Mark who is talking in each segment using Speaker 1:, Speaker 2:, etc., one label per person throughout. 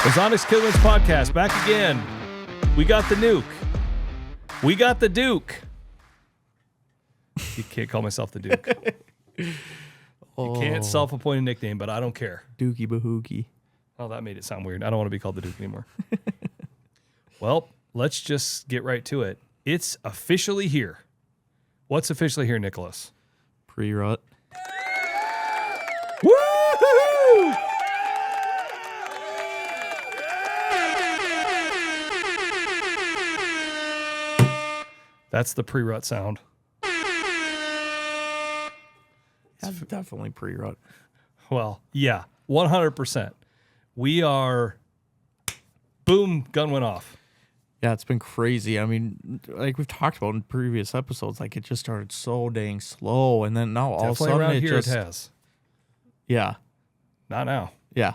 Speaker 1: Ozonics Killerwinds podcast back again. We got the nuke. We got the Duke. You can't call myself the Duke. You can't self-appoint a nickname, but I don't care.
Speaker 2: Dookie Bahookie.
Speaker 1: Oh, that made it sound weird. I don't want to be called the Duke anymore. Well, let's just get right to it. It's officially here. What's officially here, Nicholas?
Speaker 2: Pre-rut.
Speaker 1: Woo-hoo-hoo! That's the pre-rut sound.
Speaker 2: That's definitely pre-rut.
Speaker 1: Well, yeah, 100%. We are, boom, gun went off.
Speaker 2: Yeah, it's been crazy. I mean, like we've talked about in previous episodes, like it just started so dang slow, and then now all of a sudden
Speaker 1: around
Speaker 2: it
Speaker 1: here
Speaker 2: just
Speaker 1: it has.
Speaker 2: Yeah,
Speaker 1: Not now.
Speaker 2: yeah.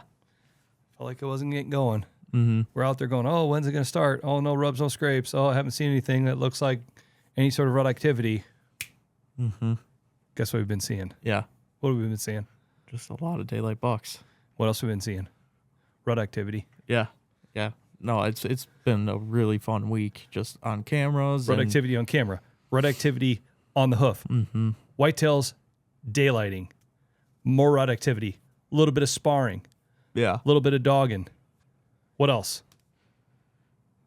Speaker 1: Felt like it wasn't getting going.
Speaker 2: Mm-hmm.
Speaker 1: We're out there going, oh, when's it going to start? Oh, no rubs, no scrapes. Oh, I haven't seen anything that looks like any sort of rut activity.
Speaker 2: Mm-hmm.
Speaker 1: Guess what we've been seeing?
Speaker 2: Yeah,
Speaker 1: What have we been seeing?
Speaker 2: just a lot of daylight bucks.
Speaker 1: What else have we been seeing? Rut activity.
Speaker 2: Yeah, yeah. No, it's been a really fun week just on cameras.
Speaker 1: Rut
Speaker 2: and,
Speaker 1: activity on camera. Rut activity on the hoof.
Speaker 2: Mm-hmm.
Speaker 1: Whitetails, daylighting. More rut activity. A little bit of sparring.
Speaker 2: Yeah,
Speaker 1: A little bit of dogging. What else?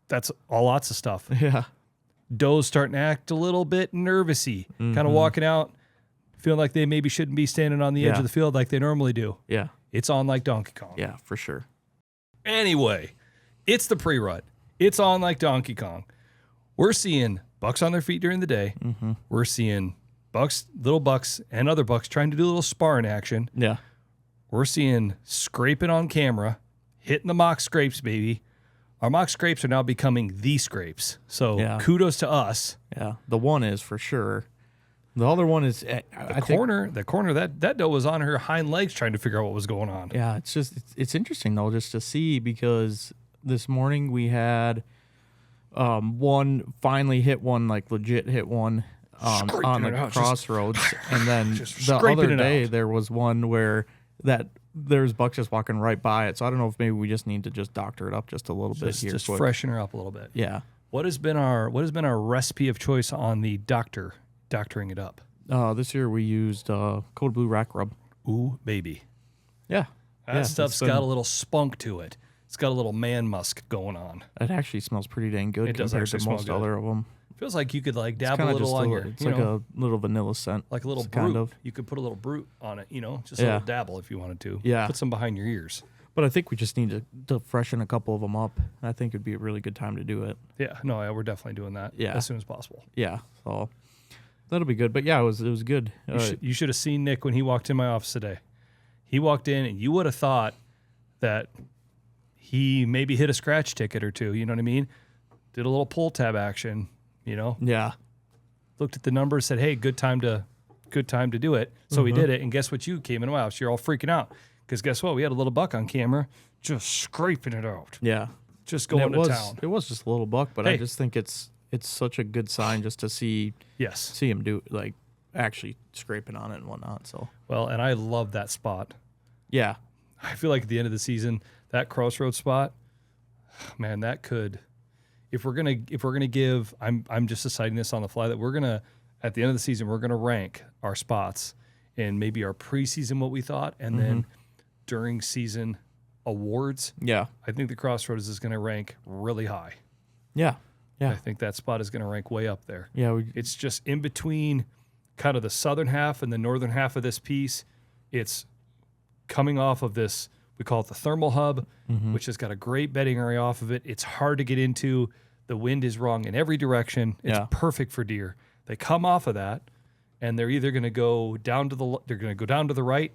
Speaker 1: That's lots of stuff.
Speaker 2: yeah,
Speaker 1: Does starting to act a little bit nervousy. Kind of walking out, feeling like they maybe shouldn't be standing on the edge
Speaker 2: Yeah.
Speaker 1: of the field like they normally do.
Speaker 2: yeah,
Speaker 1: It's on like Donkey Kong.
Speaker 2: yeah, for sure.
Speaker 1: Anyway, it's the pre-rut. It's on like Donkey Kong. We're seeing bucks on their feet during the day.
Speaker 2: Mm-hmm.
Speaker 1: We're seeing bucks, little bucks, and other bucks trying to do a little sparring action.
Speaker 2: Yeah,
Speaker 1: We're seeing scraping on camera, hitting the mock scrapes, baby. Our mock scrapes are now becoming the scrapes. So
Speaker 2: Yeah.
Speaker 1: kudos to us.
Speaker 2: yeah. The one is for sure. The other one is
Speaker 1: The corner that doe was on her hind legs trying to figure out what was going on.
Speaker 2: Yeah, it's interesting though just to see, because this morning we had one finally hit one, like legit hit one on
Speaker 1: Scraping it
Speaker 2: the
Speaker 1: out,
Speaker 2: crossroads, and then
Speaker 1: just
Speaker 2: the
Speaker 1: scraping
Speaker 2: other
Speaker 1: it
Speaker 2: day
Speaker 1: out.
Speaker 2: there was one where there's bucks just walking right by it. So I don't know if maybe we just need to just doctor it up just a little bit here.
Speaker 1: Just
Speaker 2: quick.
Speaker 1: freshen her up a little bit.
Speaker 2: Yeah.
Speaker 1: What has been our recipe of choice on the doctoring it up?
Speaker 2: This year we used Code Blue Rack Rub.
Speaker 1: Ooh, baby.
Speaker 2: Yeah.
Speaker 1: That
Speaker 2: Yeah,
Speaker 1: stuff's
Speaker 2: it's been-
Speaker 1: got a little spunk to it. It's got a little man musk going on.
Speaker 2: It actually smells pretty dang good
Speaker 1: It does
Speaker 2: compared
Speaker 1: actually
Speaker 2: to
Speaker 1: smell
Speaker 2: most
Speaker 1: good.
Speaker 2: other of them.
Speaker 1: Feels like you could like
Speaker 2: It's
Speaker 1: dab a
Speaker 2: kind of
Speaker 1: little
Speaker 2: just
Speaker 1: on
Speaker 2: a,
Speaker 1: your,
Speaker 2: it's
Speaker 1: you
Speaker 2: like
Speaker 1: know,
Speaker 2: a little vanilla scent.
Speaker 1: like a little
Speaker 2: It's
Speaker 1: brute.
Speaker 2: kind of.
Speaker 1: You could put a little brute on it, you know, just a
Speaker 2: Yeah.
Speaker 1: little dabble if you wanted to.
Speaker 2: Yeah.
Speaker 1: Put some behind your ears.
Speaker 2: But I think we just need to freshen a couple of them up. I think it'd be a really good time to do it.
Speaker 1: Yeah, no, yeah, we're definitely doing that
Speaker 2: Yeah.
Speaker 1: as soon as possible.
Speaker 2: Yeah, so that'll be good. But yeah, it was good.
Speaker 1: You should have seen Nick when he walked in my office today. He walked in and you would have thought that he maybe hit a scratch ticket or two, you know what I mean? Did a little pull tab action, you know?
Speaker 2: Yeah,
Speaker 1: Looked at the numbers, said, "Hey, good time to do it." So we did it, and guess what? You came in my house. You're all freaking out because guess what? We had a little buck on camera, just scraping it out,
Speaker 2: yeah.
Speaker 1: just
Speaker 2: And
Speaker 1: going
Speaker 2: it was
Speaker 1: to town.
Speaker 2: it was just a little buck, but I
Speaker 1: Hey.
Speaker 2: just think it's such a good sign just to see
Speaker 1: Yes.
Speaker 2: him do, like, actually scraping on it and whatnot. So
Speaker 1: Well, and I love that spot.
Speaker 2: yeah,
Speaker 1: I feel like at the end of the season, that crossroads spot, man, that could. If we're gonna give, I'm just deciding this on the fly that we're gonna at the end of the season we're gonna rank our spots in maybe our preseason what we thought, and then during season awards.
Speaker 2: yeah,
Speaker 1: I think the crossroads is gonna rank really high.
Speaker 2: yeah,
Speaker 1: I
Speaker 2: yeah,
Speaker 1: think that spot is gonna rank way up there.
Speaker 2: yeah.
Speaker 1: It's just in between kind of the southern half and the northern half of this piece. It's coming off of this, we call it the thermal hub, which has got a great bedding area off of it. It's hard to get into. The wind is wrong in every direction. It's
Speaker 2: Yeah.
Speaker 1: perfect for deer. They come off of that, and they're either going to go down to the right,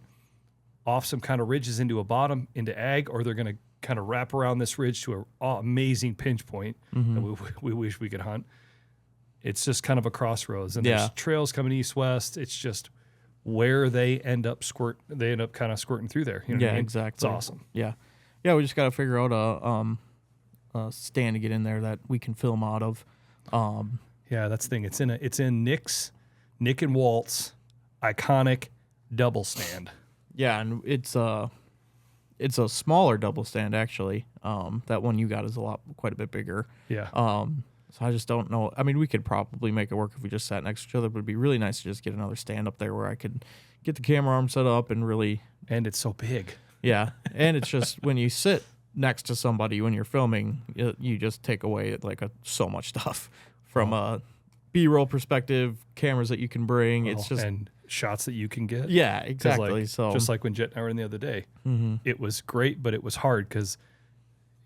Speaker 1: off some kind of ridges into a bottom, into ag, or they're going to kind of wrap around this ridge to an amazing pinch point that we wish we could hunt. It's just kind of a crossroads, and
Speaker 2: Yeah.
Speaker 1: there's trails coming east-west. It's just where they end up kind of squirting through there. You know what I
Speaker 2: Yeah,
Speaker 1: mean?
Speaker 2: exactly.
Speaker 1: It's awesome.
Speaker 2: Yeah, yeah. We just got to figure out a stand to get in there that we can film out of.
Speaker 1: Yeah, that's the thing. It's in Nick and Walt's iconic double stand.
Speaker 2: Yeah, and it's it's a smaller double stand actually. That one you got is quite a bit bigger.
Speaker 1: Yeah.
Speaker 2: So I just don't know. I mean, we could probably make it work if we just sat next to each other, but it'd be really nice to just get another stand up there where I could get the camera arm set up and really.
Speaker 1: And it's so big.
Speaker 2: Yeah. And it's just when you sit next to somebody when you're filming, you just take away like so much stuff from a B-roll perspective, cameras that you can bring. It's just.
Speaker 1: And shots that you can get.
Speaker 2: Yeah, exactly.
Speaker 1: Like,
Speaker 2: so
Speaker 1: just like when Jet and I were in the other day, it was great, but it was hard because,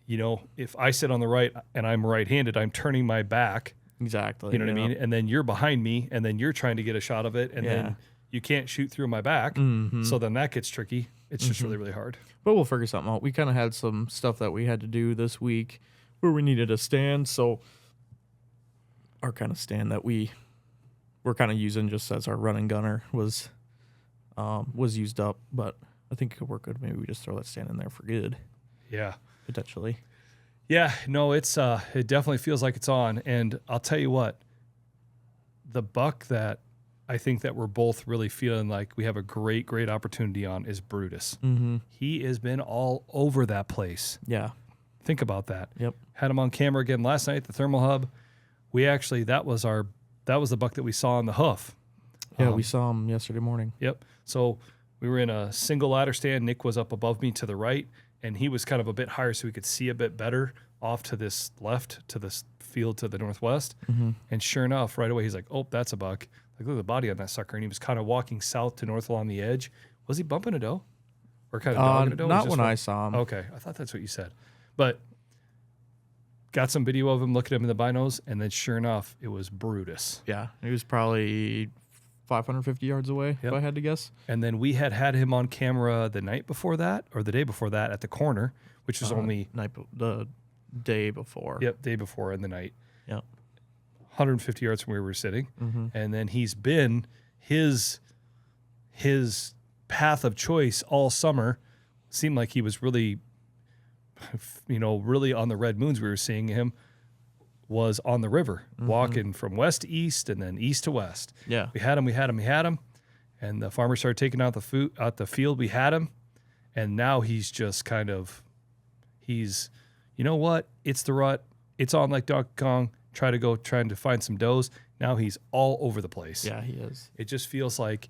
Speaker 1: you know, if I sit on the right and I'm right-handed, I'm turning my back.
Speaker 2: Exactly.
Speaker 1: You know what I mean? And then you're behind me, and then you're trying to get a shot of it, and then you can't shoot through my back. So then that gets tricky. It's just really, really hard.
Speaker 2: But we'll figure something out. We kind of had some stuff that we had to do this week where we needed a stand. So our kind of stand that we're kind of using just as our running gunner was used up. But I think it could work good. Maybe we just throw that stand in there for good.
Speaker 1: Yeah.
Speaker 2: Potentially.
Speaker 1: Yeah. No, it's it definitely feels like it's on. And I'll tell you what, the buck that I think that we're both really feeling like we have a great, great opportunity on is Brutus. He has been all over that place.
Speaker 2: Yeah.
Speaker 1: Think about that.
Speaker 2: Yep.
Speaker 1: Had him on camera again last night at the Thermal Hub. We actually, that was the buck that we saw on the hoof.
Speaker 2: Yeah, we saw him yesterday morning.
Speaker 1: Yep. So we were in a single ladder stand. Nick was up above me to the right, and he was kind of a bit higher so we could see a bit better off to this left, to this field to the northwest. And sure enough, right away, he's like, oh, that's a buck. Like, look at the body on that sucker. And he was kind of walking south to north along the edge. Was he bumping a doe? Or kind of dogging a doe?
Speaker 2: Not when I saw him.
Speaker 1: Okay. I thought that's what you said. But got some video of him, looking at him in the binos, and then sure enough, it was Brutus.
Speaker 2: Yeah. He was probably 550 yards away, if I had to guess.
Speaker 1: And then we had him on camera the night before that, or the day before that at the corner, which was only...
Speaker 2: the day before.
Speaker 1: Yep, day before in the night.
Speaker 2: Yep.
Speaker 1: 150 yards from where we were sitting. And then he's been his path of choice all summer. Seemed like he was really, really on the red moons we were seeing him was on the river, walking from west to east and then east to west.
Speaker 2: Yeah.
Speaker 1: We had him. And the farmer started taking out the field. We had him. And now he's just kind of, you know what? It's the rut. It's on like Donkey Kong. Trying to find some does. Now he's all over the place.
Speaker 2: Yeah, he is.
Speaker 1: It just feels like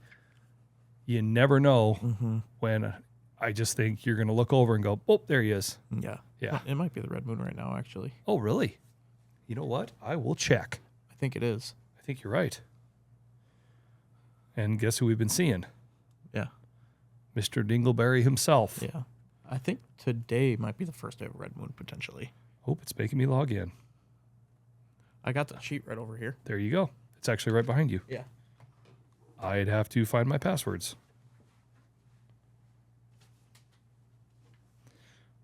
Speaker 1: you never know when I just think you're going to look over and go, oh, there he is.
Speaker 2: Yeah.
Speaker 1: Yeah.
Speaker 2: It might be the red moon right now, actually.
Speaker 1: Oh, really? You know what? I will check.
Speaker 2: I think it is.
Speaker 1: I think you're right. And guess who we've been seeing?
Speaker 2: Yeah.
Speaker 1: Mr. Dingleberry himself.
Speaker 2: Yeah. I think today might be the first day of red moon, potentially.
Speaker 1: Hope it's making me log in.
Speaker 2: I got the sheet right over here.
Speaker 1: There you go. It's actually right behind you.
Speaker 2: Yeah.
Speaker 1: I'd have to find my passwords.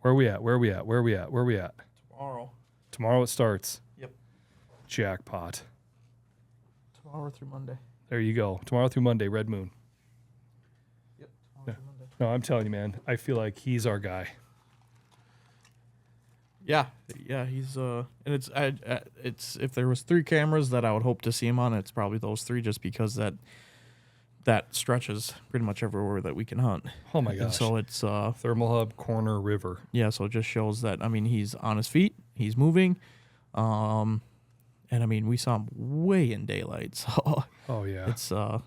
Speaker 1: Where are we at?
Speaker 2: Tomorrow.
Speaker 1: Tomorrow it starts.
Speaker 2: Yep.
Speaker 1: Jackpot.
Speaker 2: Tomorrow through Monday.
Speaker 1: There you go. Tomorrow through Monday, red moon.
Speaker 2: Yep. Tomorrow through Monday.
Speaker 1: No, I'm telling you, man. I feel like he's our guy.
Speaker 2: Yeah, he's and it's if there was 3 cameras that I would hope to see him on, it's probably those 3, just because that stretches pretty much everywhere that we can hunt.
Speaker 1: Oh my gosh!
Speaker 2: And so it's
Speaker 1: Thermal Hub, corner, river.
Speaker 2: Yeah, so it just shows that he's on his feet, he's moving, and we saw him way in daylight, so
Speaker 1: oh yeah,
Speaker 2: it's a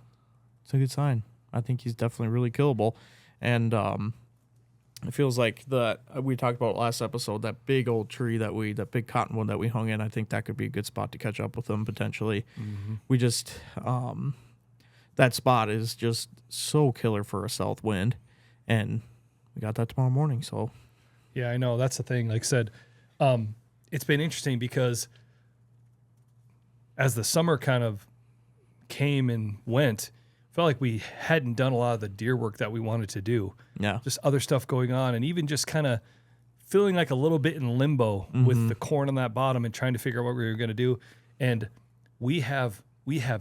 Speaker 2: good sign. I think he's definitely really killable, and it feels like that we talked about last episode, that big old tree that big cottonwood that we hung in. I think that could be a good spot to catch up with him potentially. We just, that spot is just so killer for a south wind, and we got that tomorrow morning. So,
Speaker 1: yeah, I know that's the thing. Like I said, it's been interesting because as the summer kind of came and went, felt like we hadn't done a lot of the deer work that we wanted to do.
Speaker 2: Yeah.
Speaker 1: Just other stuff going on, and even just kind of feeling like a little bit in limbo with the corn on that bottom and trying to figure out what we were going to do. And we have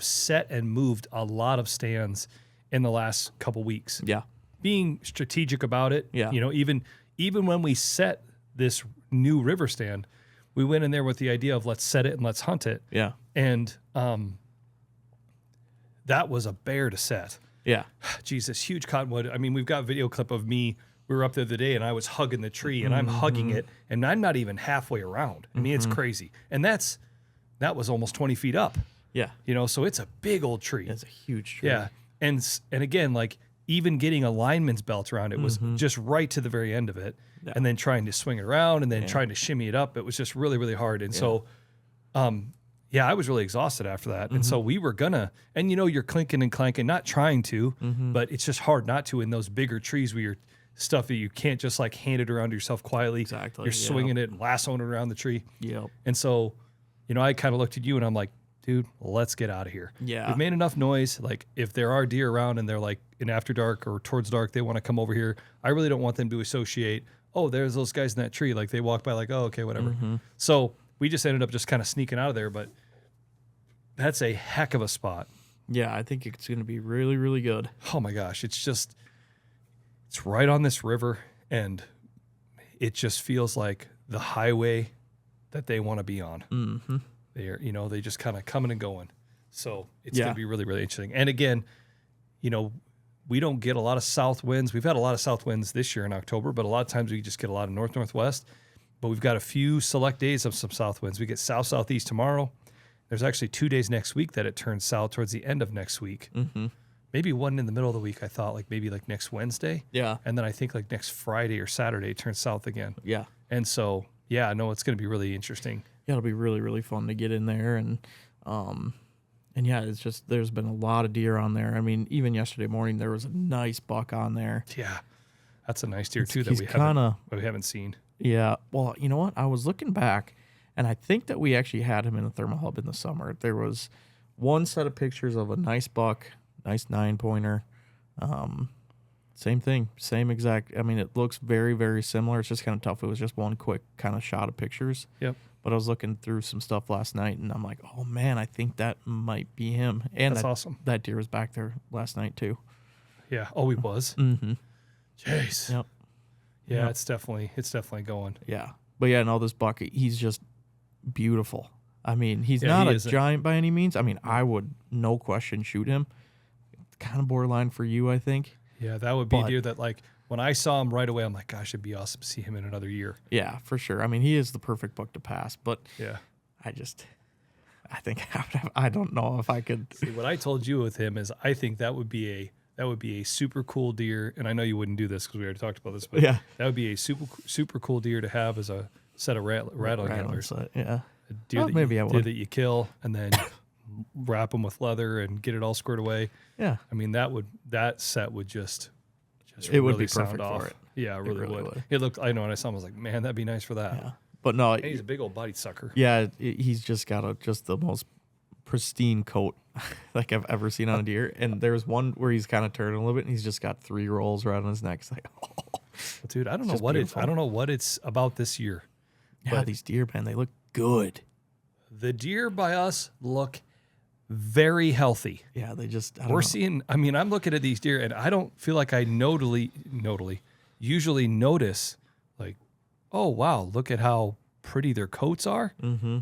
Speaker 1: set and moved a lot of stands in the last couple weeks.
Speaker 2: Yeah.
Speaker 1: Being strategic about it.
Speaker 2: Yeah.
Speaker 1: Even when we set this new river stand, we went in there with the idea of let's set it and let's hunt it.
Speaker 2: Yeah.
Speaker 1: And that was a bear to set.
Speaker 2: Yeah.
Speaker 1: Jesus, huge cottonwood. We've got a video clip of me we were up there the day and I was hugging the tree and I'm hugging it and I'm not even halfway around. I mean, it's crazy. And that was almost 20 feet up,
Speaker 2: Yeah.
Speaker 1: you know, so it's a big old tree.
Speaker 2: It's a huge tree.
Speaker 1: Yeah. And again, like even getting a lineman's belt around it was just right to the very end of it.
Speaker 2: Yeah.
Speaker 1: And then trying to swing it around and then trying to shimmy it up. It was just really, really hard. And so, I was really exhausted after that. And so we were gonna, and you know, you're clinking and clanking, not trying to, but it's just hard not to in those bigger trees where you're stuff that you can't just like hand it around to yourself quietly.
Speaker 2: Exactly.
Speaker 1: You're swinging it and lassoing it around the tree.
Speaker 2: Yep.
Speaker 1: And so, you know, I kind of looked at you and I'm like, dude, let's get out of here.
Speaker 2: Yeah.
Speaker 1: We've made enough noise. Like if there are deer around and they're like in after dark or towards dark, they want to come over here. I really don't want them to associate, oh, there's those guys in that tree. Like they walk by like, oh, okay, whatever. So we just ended up just kind of sneaking out of there, but that's a heck of a spot.
Speaker 2: Yeah, I think it's going to be really, really good.
Speaker 1: Oh my gosh. It's right on this river and it just feels like the highway that they want to be on.
Speaker 2: Mm-hmm.
Speaker 1: They're, you know, they just kind of coming and going. So it's
Speaker 2: Yeah.
Speaker 1: going to be really, really interesting. And again, you know, we don't get a lot of south winds. We've had a lot of south winds this year in October, but a lot of times we just get a lot of northwest. But we've got a few select days of some south winds. We get southeast tomorrow. There's actually 2 days next week that it turns south towards the end of next week.
Speaker 2: Mm-hmm.
Speaker 1: Maybe one in the middle of the week. I thought like maybe like next Wednesday.
Speaker 2: Yeah.
Speaker 1: And then I think like next Friday or Saturday it turns south again.
Speaker 2: Yeah.
Speaker 1: And so, yeah, no, it's going to be really interesting.
Speaker 2: Yeah, it'll be really, really fun to get in there. And yeah, it's just, there's been a lot of deer on there. I mean, even yesterday morning, there was a nice buck on there.
Speaker 1: Yeah. That's a nice deer too that
Speaker 2: He's
Speaker 1: we haven't seen.
Speaker 2: Yeah. Well, you know what? I was looking back, and I think that we actually had him in the thermal hub in the summer. There was one set of pictures of a nice buck, nice 9-pointer. Same thing, same exact. I mean, it looks very, very similar. It's just kind of tough. It was just one quick kind of shot of pictures.
Speaker 1: Yep.
Speaker 2: But I was looking through some stuff last night, and I'm like, oh man, I think that might be him. And
Speaker 1: That's awesome.
Speaker 2: That deer was back there last night too.
Speaker 1: Yeah. Oh, he was.
Speaker 2: Mm-hmm.
Speaker 1: Jeez.
Speaker 2: Yep.
Speaker 1: Yeah,
Speaker 2: Yep.
Speaker 1: it's definitely going.
Speaker 2: Yeah. But yeah, no, this buck, he's just beautiful. I mean, he's
Speaker 1: Yeah,
Speaker 2: not
Speaker 1: he
Speaker 2: a
Speaker 1: is
Speaker 2: giant by any means. I mean, I would, no question, shoot him. Kind of borderline for you, I think.
Speaker 1: Yeah, that would be a
Speaker 2: But-
Speaker 1: deer that like when I saw him right away, I'm like, gosh, it'd be awesome to see him in another year.
Speaker 2: Yeah, for sure. I mean, he is the perfect buck to pass, but
Speaker 1: Yeah.
Speaker 2: I think I don't know if I could.
Speaker 1: See, what I told you with him is I think that would be a super cool deer, and I know you wouldn't do this because we already talked about this, but
Speaker 2: Yeah.
Speaker 1: that would be a super cool deer to have as a set of rattling antlers.
Speaker 2: Yeah.
Speaker 1: A deer
Speaker 2: Well,
Speaker 1: that
Speaker 2: maybe
Speaker 1: you,
Speaker 2: I
Speaker 1: deer
Speaker 2: would.
Speaker 1: that you kill and then wrap them with leather and get it all squared away.
Speaker 2: Yeah.
Speaker 1: I mean, that set would just
Speaker 2: It would
Speaker 1: really
Speaker 2: be
Speaker 1: sound
Speaker 2: perfect
Speaker 1: off.
Speaker 2: for it.
Speaker 1: Yeah, it really,
Speaker 2: really
Speaker 1: would.
Speaker 2: would.
Speaker 1: It looked. I know when I saw him, I was like, man, that'd be nice for that.
Speaker 2: Yeah. But no,
Speaker 1: And he's a big old bodied sucker.
Speaker 2: yeah, he's just got just the most pristine coat like I've ever seen on a deer. And there's one where he's kind of turning a little bit, and he's just got 3 rolls right on his neck. It's like, oh,
Speaker 1: Dude, I don't know
Speaker 2: just
Speaker 1: what
Speaker 2: beautiful.
Speaker 1: I don't know what it's about this year.
Speaker 2: yeah,
Speaker 1: But-
Speaker 2: these deer, man, they look good.
Speaker 1: The deer by us look very healthy.
Speaker 2: Yeah, they just. I don't
Speaker 1: We're
Speaker 2: know.
Speaker 1: seeing. I mean, I'm looking at these deer, and I don't feel like I usually notice like, oh wow, look at how pretty their coats are.
Speaker 2: Mm-hmm.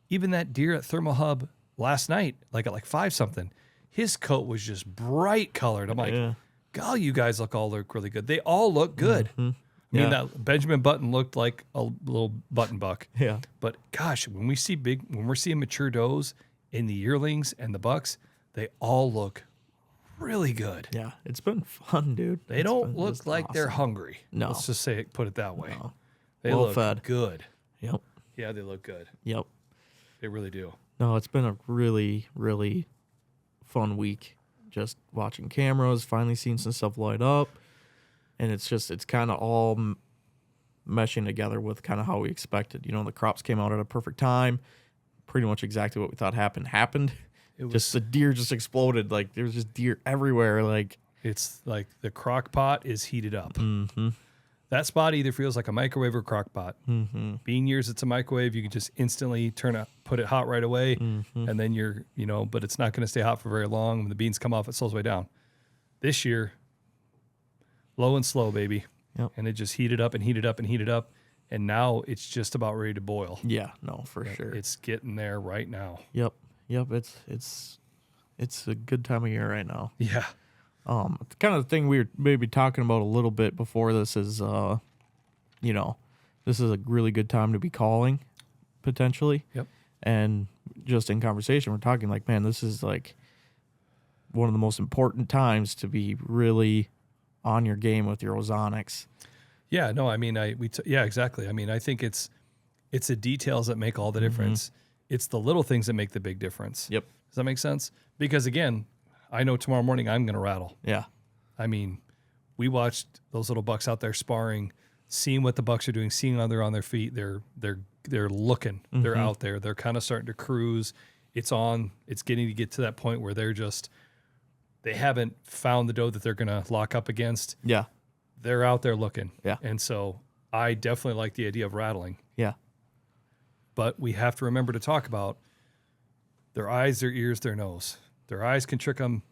Speaker 1: Even that deer at Thermal Hub last night, like at like 5 something, his coat was just bright colored. I'm like,
Speaker 2: Yeah.
Speaker 1: God, you guys look really good. They all look good.
Speaker 2: Mhm.
Speaker 1: I mean,
Speaker 2: Yeah.
Speaker 1: that Benjamin Button looked like a little button buck.
Speaker 2: Yeah.
Speaker 1: But gosh, when we're seeing mature does in the yearlings and the bucks, they all look really good.
Speaker 2: Yeah. It's been fun, dude.
Speaker 1: They
Speaker 2: It's
Speaker 1: don't
Speaker 2: been
Speaker 1: look
Speaker 2: just
Speaker 1: like they're
Speaker 2: awesome.
Speaker 1: hungry.
Speaker 2: No.
Speaker 1: Let's just put it that way.
Speaker 2: No.
Speaker 1: They
Speaker 2: Well
Speaker 1: look
Speaker 2: fed.
Speaker 1: good.
Speaker 2: Yep.
Speaker 1: Yeah, they look good.
Speaker 2: Yep.
Speaker 1: They really do.
Speaker 2: No, it's been a really, really fun week. Just watching cameras, finally seeing some stuff light up. And it's kind of all meshing together with kind of how we expected. You know, the crops came out at a perfect time. Pretty much exactly what we thought happened.
Speaker 1: It was
Speaker 2: Just the deer just exploded. Like, there's just deer everywhere. Like,
Speaker 1: it's like the crock pot is heated up.
Speaker 2: mm-hmm.
Speaker 1: That spot either feels like a microwave or crock pot.
Speaker 2: Mm-hmm.
Speaker 1: Bean years, it's a microwave. You can just instantly put it hot right away,
Speaker 2: Mm-hmm.
Speaker 1: and then but it's not going to stay hot for very long. When the beans come off, it slows way down. This year, low and slow, baby.
Speaker 2: Yep.
Speaker 1: And it just heated up and heated up and heated up, and now it's just about ready to boil.
Speaker 2: Yeah, no, for sure.
Speaker 1: It's getting there right now.
Speaker 2: Yep. It's a good time of year right now.
Speaker 1: Yeah.
Speaker 2: Kind of the thing we were maybe talking about a little bit before this is, this is a really good time to be calling, potentially.
Speaker 1: Yep.
Speaker 2: And just in conversation, we're talking like, man, this is like one of the most important times to be really on your game with your ozonics.
Speaker 1: Yeah, no, I mean, yeah, exactly. I mean, I think it's the details that make all the difference. It's the little things that make the big difference.
Speaker 2: Yep.
Speaker 1: Does that make sense? Because again, I know tomorrow morning I'm going to rattle.
Speaker 2: Yeah.
Speaker 1: I mean, we watched those little bucks out there sparring, seeing what the bucks are doing, seeing how they're on their feet. They're looking. They're out there. They're kind of starting to cruise. It's getting to get to that point where they haven't found the doe that they're going to lock up against.
Speaker 2: Yeah.
Speaker 1: They're out there looking.
Speaker 2: Yeah.
Speaker 1: And so I definitely like the idea of rattling.
Speaker 2: Yeah.
Speaker 1: But we have to remember to talk about their eyes, their ears, their nose. Their eyes can trick them.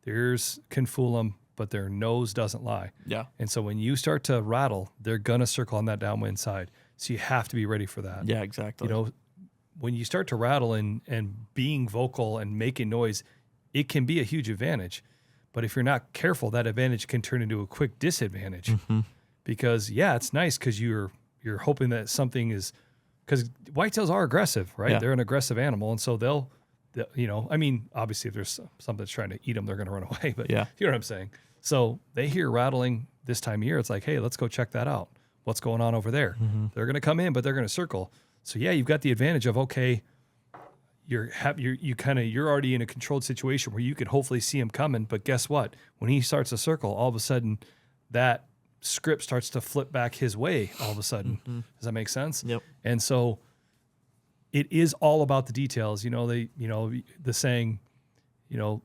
Speaker 1: Their ears can fool them, but their nose doesn't lie.
Speaker 2: Yeah.
Speaker 1: And so when you start to rattle, they're going to circle on that downwind side. So you have to be ready for that.
Speaker 2: Yeah, exactly.
Speaker 1: You know, when you start to rattle and being vocal and making noise, it can be a huge advantage. But if you're not careful, that advantage can turn into a quick disadvantage. Because, yeah, it's nice because you're hoping that something is – because whitetails are aggressive, right?
Speaker 2: Yeah.
Speaker 1: They're an aggressive animal, and so they'll I mean, obviously if there's something that's trying to eat them, they're going to run away. But
Speaker 2: Yeah.
Speaker 1: you know what I'm saying? So they hear rattling this time of year. It's like, hey, let's go check that out. What's going on over there? They're going to come in, but they're going to circle. So, yeah, you've got the advantage of, okay, you're already in a controlled situation where you could hopefully see him coming. But guess what? When he starts to circle, all of a sudden that script starts to flip back his way all of a sudden. Does that make sense?
Speaker 2: Yep.
Speaker 1: And so it is all about the details. The saying,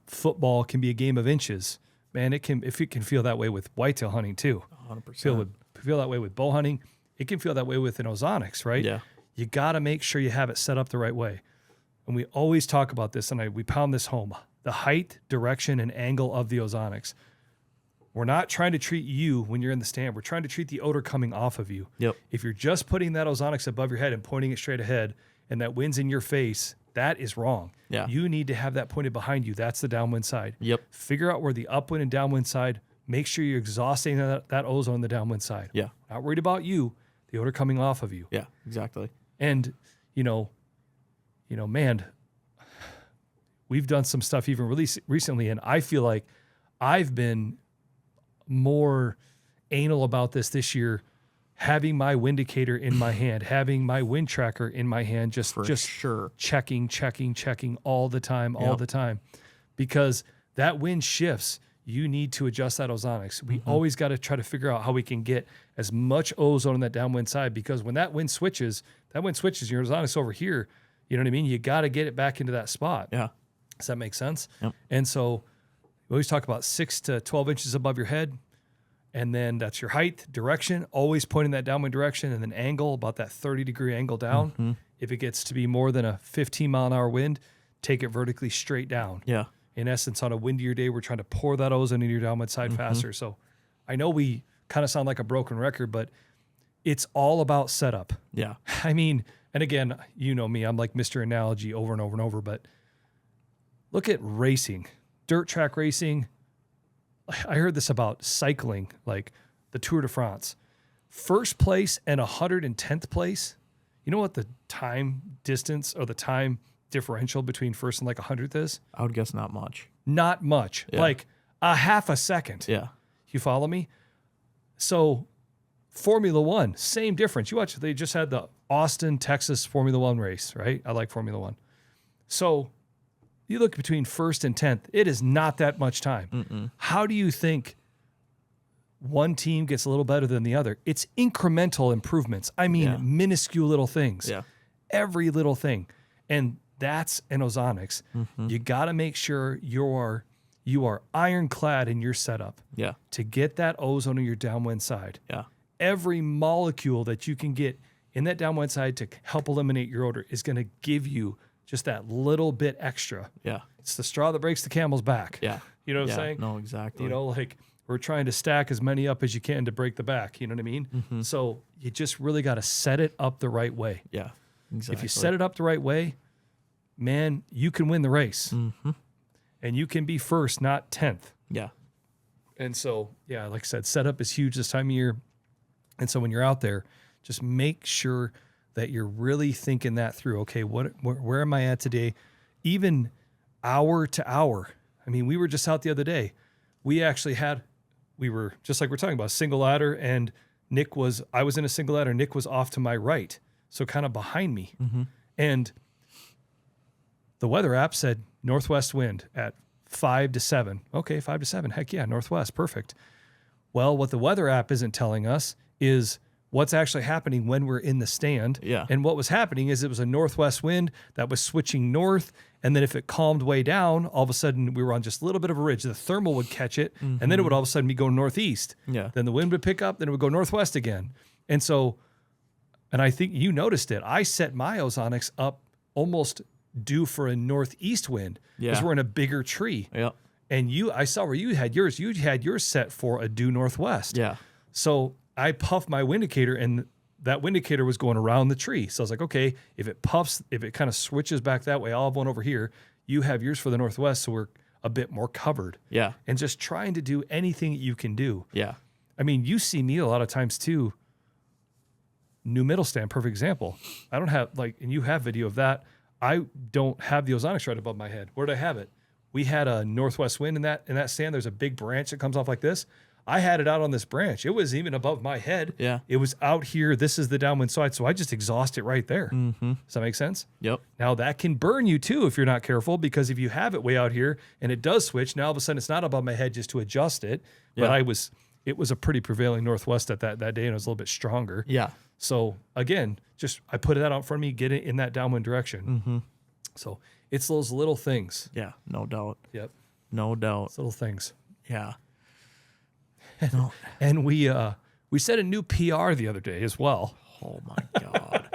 Speaker 1: football can be a game of inches. Man, if it can feel that way with whitetail hunting too.
Speaker 2: 100%.
Speaker 1: Feel that way with bow hunting. It can feel that way with an ozonics, right?
Speaker 2: Yeah.
Speaker 1: You got to make sure you have it set up the right way. And we always talk about this, and we pound this home. The height, direction, and angle of the ozonics. We're not trying to treat you when you're in the stand. We're trying to treat the odor coming off of you.
Speaker 2: Yep.
Speaker 1: If you're just putting that ozonics above your head and pointing it straight ahead, and that wind's in your face, that is wrong.
Speaker 2: Yeah.
Speaker 1: You need to have that pointed behind you. That's the downwind side.
Speaker 2: Yep.
Speaker 1: Figure out where the upwind and downwind side. Make sure you're exhausting that ozone on the downwind side.
Speaker 2: Yeah.
Speaker 1: Not worried about you, the odor coming off of you.
Speaker 2: Yeah, exactly.
Speaker 1: And, man, we've done some stuff even recently, and I feel like I've been more anal about this year, having my windicator in my hand, having my wind tracker in my hand, just
Speaker 2: sure.
Speaker 1: checking all the time, because that wind shifts. You need to adjust that ozonics. We always got to try to figure out how we can get as much ozone on that downwind side, because when that wind switches, your ozonics over here, you know what I mean? You got to get it back into that spot.
Speaker 2: Yeah.
Speaker 1: Does that make sense?
Speaker 2: Yep.
Speaker 1: And so we always talk about 6 to 12 inches above your head. And then that's your height, direction, always pointing that downwind direction, and then angle, about that 30-degree angle down. If it gets to be more than a 15-mile-an-hour wind, take it vertically straight down.
Speaker 2: Yeah.
Speaker 1: In essence, on a windier day, we're trying to pour that ozone into your downwind side faster. So I know we kind of sound like a broken record, but it's all about setup.
Speaker 2: Yeah.
Speaker 1: I mean, and again, you know me, I'm like Mr. Analogy over and over and over, but look at racing, dirt track racing. I heard this about cycling, like the Tour de France. First place and 110th place. You know what the time distance or the time differential between first and like 100th is?
Speaker 2: I would guess not much.
Speaker 1: Not much.
Speaker 2: Yeah.
Speaker 1: Like a half a second.
Speaker 2: Yeah.
Speaker 1: You follow me? So Formula One, same difference. You watch, they just had the Austin, Texas Formula One race, right? I like Formula One. So you look between first and 10th, it is not that much time. How do you think one team gets a little better than the other? It's incremental improvements. I mean, minuscule little things.
Speaker 2: Yeah.
Speaker 1: Every little thing. And that's an ozonics. You got to make sure you are ironclad in your setup
Speaker 2: Yeah.
Speaker 1: to get that ozone on your downwind side.
Speaker 2: Yeah.
Speaker 1: Every molecule that you can get in that downwind side to help eliminate your odor is going to give you just that little bit extra.
Speaker 2: Yeah.
Speaker 1: It's the straw that breaks the camel's back.
Speaker 2: Yeah.
Speaker 1: You know what I'm saying?
Speaker 2: No, exactly.
Speaker 1: Like we're trying to stack as many up as you can to break the back. You know what I mean? So you just really got to set it up the right way.
Speaker 2: Yeah. Exactly.
Speaker 1: If you set it up the right way, man, you can win the race. And you can be first, not 10th.
Speaker 2: Yeah.
Speaker 1: And so, yeah, like I said, setup is huge this time of year. And so when you're out there, just make sure that you're really thinking that through. Okay, where am I at today? Even hour to hour. I mean, we were just out the other day. We were just like we're talking about, single ladder, and I was in a single ladder. Nick was off to my right, so kind of behind me.
Speaker 2: Mm-hmm.
Speaker 1: And the weather app said northwest wind at 5 to 7. Okay, 5 to 7. Heck yeah, northwest, perfect. Well, what the weather app isn't telling us is what's actually happening when we're in the stand.
Speaker 2: Yeah.
Speaker 1: And what was happening is it was a northwest wind that was switching north. And then if it calmed way down, all of a sudden we were on just a little bit of a ridge. The thermal would catch it. And then it would all of a sudden be going northeast.
Speaker 2: Yeah.
Speaker 1: Then the wind would pick up. Then it would go northwest again. And so, and I think you noticed it. I set my ozonics up almost due for a northeast wind. Because
Speaker 2: Yeah.
Speaker 1: we're in a bigger tree.
Speaker 2: Yep.
Speaker 1: And I saw where you had yours. You had yours set for a due northwest.
Speaker 2: Yeah.
Speaker 1: So I puffed my wind indicator, and that wind indicator was going around the tree. So I was like, okay, if it puffs, if it kind of switches back that way, I'll have one over here. You have yours for the northwest, so we're a bit more covered.
Speaker 2: Yeah.
Speaker 1: And just trying to do anything that you can do.
Speaker 2: Yeah.
Speaker 1: I mean, you see me a lot of times too. New middle stand, perfect example. I don't have and you have video of that. I don't have the ozonics right above my head. Where did I have it? We had a northwest wind in that stand. There's a big branch that comes off like this. I had it out on this branch. It was even above my head.
Speaker 2: Yeah.
Speaker 1: It was out here. This is the downwind side. So I just exhaust it right there.
Speaker 2: Mm-hmm.
Speaker 1: Does that make sense?
Speaker 2: Yep.
Speaker 1: Now that can burn you too if you're not careful, because if you have it way out here and it does switch, now all of a sudden it's not above my head just to adjust it.
Speaker 2: Yeah.
Speaker 1: But it was a pretty prevailing northwest at that day, and it was a little bit stronger.
Speaker 2: Yeah.
Speaker 1: So again, I put that out in front of me, get it in that downwind direction.
Speaker 2: Mm-hmm.
Speaker 1: So it's those little things.
Speaker 2: Yeah. No doubt.
Speaker 1: Yep.
Speaker 2: No doubt.
Speaker 1: It's little things.
Speaker 2: Yeah. No.
Speaker 1: And we set a new PR the other day as well.
Speaker 2: Oh my God.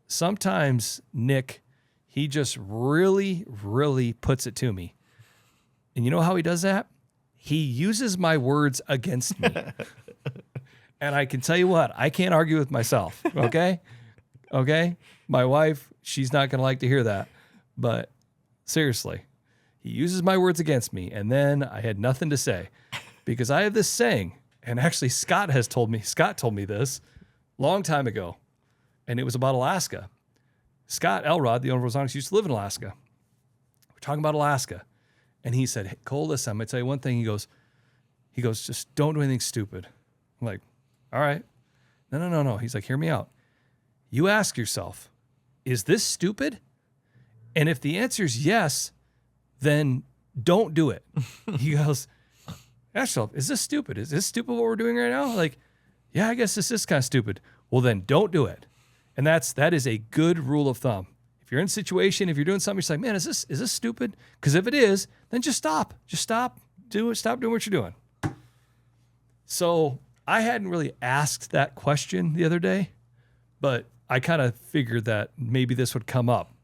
Speaker 1: Sometimes Nick, he just really, really puts it to me. And you know how he does that? He uses my words against me. And I can tell you what, I can't argue with myself. Okay. Okay. My wife, she's not going to like to hear that, but seriously, he uses my words against me. And then I had nothing to say, because I have this saying, and actually Scott told me this long time ago, and it was about Alaska. Scott Elrod, the owner of Ozonics, used to live in Alaska. We're talking about Alaska. And he said, hey, Cole, listen, I'm going to tell you one thing. He goes, just don't do anything stupid. I'm like, all right. No. He's like, hear me out. You ask yourself, is this stupid? And if the answer is yes, then don't do it. He goes, ask yourself, is this stupid? Is this stupid what we're doing right now? Like, yeah, I guess this is kind of stupid. Well, then don't do it. And that is a good rule of thumb. If you're in a situation, if you're doing something, you're like, man, is this stupid? Because if it is, then just stop. Just stop. Do it. Stop doing what you're doing. So I hadn't really asked that question the other day, but I kind of figured that maybe this would come up.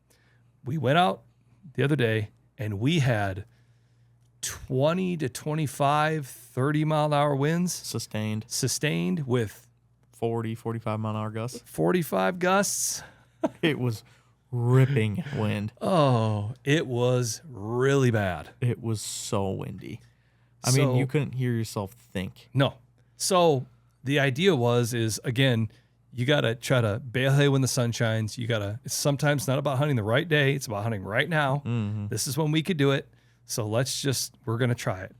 Speaker 1: We went out the other day and we had 20 to 25, 30 mile an hour winds. Sustained with
Speaker 2: 40, 45 mile an hour gusts.
Speaker 1: 45 gusts.
Speaker 2: It was ripping wind.
Speaker 1: Oh, it was really bad.
Speaker 2: It was so windy. I mean, you couldn't hear yourself think.
Speaker 1: No. So the idea is again, you got to try to bale hay when the sun shines. It's sometimes not about hunting the right day. It's about hunting right now.
Speaker 2: Mm-hmm.
Speaker 1: This is when we could do it. So we're going to try it.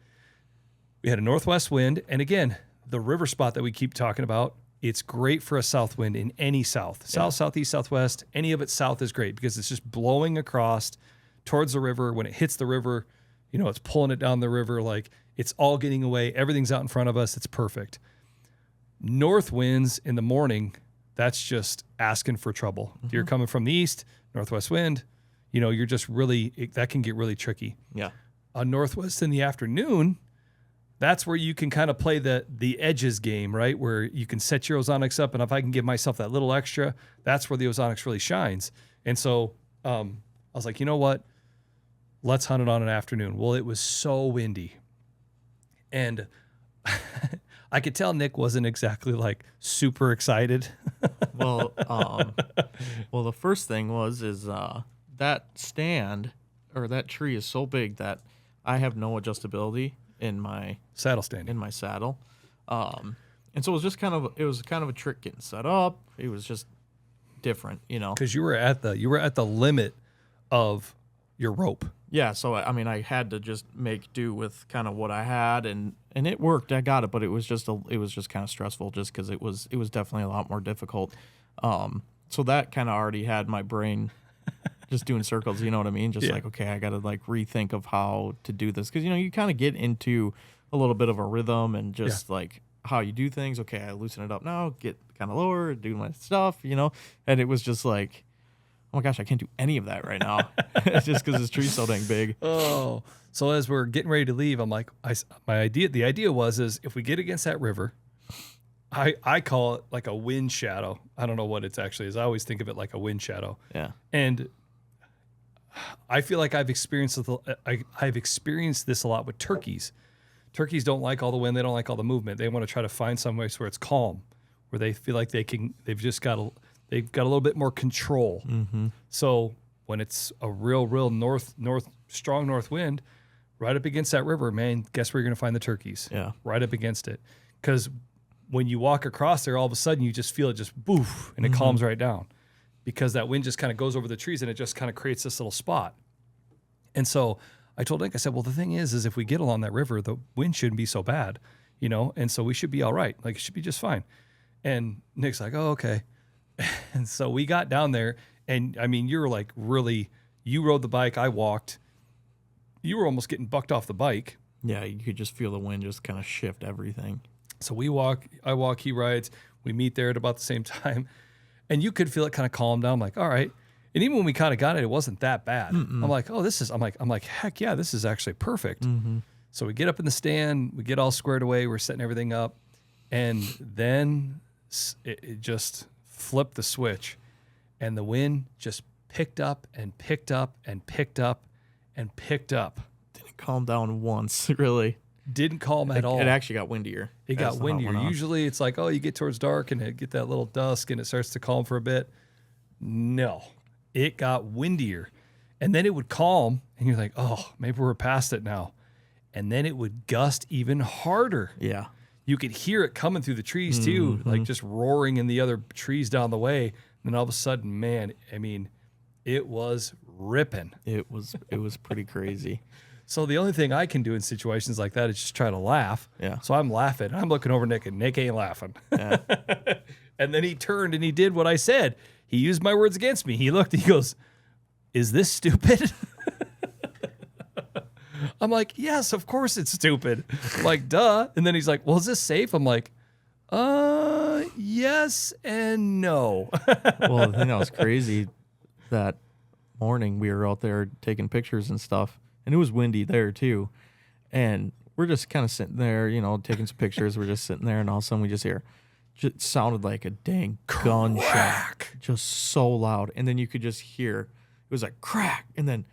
Speaker 1: We had a northwest wind. And again, the river spot that we keep talking about, it's great for a south wind in any south. South, southeast, southwest, any of it south is great because it's just blowing across towards the river. When it hits the river, it's pulling it down the river. Like it's all getting away. Everything's out in front of us. It's perfect. North winds in the morning, that's just asking for trouble. Mm-hmm. You're coming from the east, northwest wind, you're just that can get really tricky.
Speaker 2: Yeah.
Speaker 1: A northwest in the afternoon, that's where you can kind of play the edges game, right? Where you can set your ozonics up, and if I can give myself that little extra, that's where the ozonics really shines. And so I was like, you know what? Let's hunt it on an afternoon. Well, it was so windy. And I could tell Nick wasn't exactly like super excited.
Speaker 2: Well, the first thing is that stand or that tree is so big that I have no adjustability in my
Speaker 1: Saddle standing.
Speaker 2: saddle. And so it was kind of a trick getting set up. It was just different,
Speaker 1: Because you were at the limit of your rope.
Speaker 2: Yeah, so I mean, I had to just make do with kind of what I had, and it worked. I got it, but it was just kind of stressful, just because it was definitely a lot more difficult. So that kind of already had my brain just doing circles. You know what I mean? Just like, okay, I got to like rethink of how to do this, because you kind of get into a little bit of a rhythm and just like how you do things. Okay, I loosen it up now, get kind of lower, do my stuff, and it was just like, oh my gosh, I can't do any of that right now. It's just because this tree's so dang big.
Speaker 1: Oh, so as we're getting ready to leave, I'm like, the idea was if we get against that river, I call it like a wind shadow. I don't know what it's actually is. I always think of it like a wind shadow.
Speaker 2: Yeah.
Speaker 1: And I feel like I've experienced this a lot with turkeys. Turkeys don't like all the wind. They don't like all the movement. They want to try to find some place where it's calm, where they feel like they've got a little bit more control.
Speaker 2: Mm-hmm.
Speaker 1: So when it's a real strong north wind, right up against that river, man, guess where you're going to find the turkeys?
Speaker 2: Yeah.
Speaker 1: Right up against it. Because when you walk across there, all of a sudden you just feel it just boof, and it calms right down, because that wind just kind of goes over the trees and it just kind of creates this little spot. And so I told Nick, I said, well, the thing is if we get along that river, the wind shouldn't be so bad, and so we should be all right. Like, it should be just fine. And Nick's like, oh, okay. And so we got down there, and I mean, you rode the bike, I walked. You were almost getting bucked off the bike.
Speaker 2: Yeah, you could just feel the wind just kind of shift everything.
Speaker 1: So I walk, he rides. We meet there at about the same time, and you could feel it kind of calm down. I'm like, all right. And even when we kind of got it, it wasn't that bad. I'm like, oh, I'm like, heck yeah, this is actually perfect.
Speaker 2: Mm-hmm.
Speaker 1: So we get up in the stand, we get all squared away, we're setting everything up, and then it just flipped the switch, and the wind just picked up and picked up and picked up and picked up.
Speaker 2: Didn't calm down once, really.
Speaker 1: Didn't calm at all.
Speaker 2: It actually got windier.
Speaker 1: It got windier. Usually it's like, oh, you get towards dark and it get that little dusk and it starts to calm for a bit. No, it got windier. And then it would calm and you're like, oh, maybe we're past it now. And then it would gust even harder.
Speaker 2: Yeah.
Speaker 1: You could hear it coming through the trees too, like just roaring in the other trees down the way. And then all of a sudden, man, I mean, it was ripping.
Speaker 2: It was pretty crazy.
Speaker 1: So the only thing I can do in situations like that is just try to laugh.
Speaker 2: Yeah.
Speaker 1: So I'm laughing. I'm looking over Nick, and Nick ain't laughing.
Speaker 2: Yeah.
Speaker 1: And then he turned and he did what I said. He used my words against me. He looked and he goes, "Is this stupid?" I'm like, "Yes, of course it's stupid." I'm like, duh. And then he's like, "Well, is this safe?" I'm like, yes and no.
Speaker 2: Well, the thing that was crazy, that morning we were out there taking pictures and stuff, and it was windy there too. And we're just kind of sitting there, taking some pictures. We're just sitting there, and all of a sudden we just hear, just sounded like a dang gunshot, just so loud. And then you could just hear, it was like crack, and then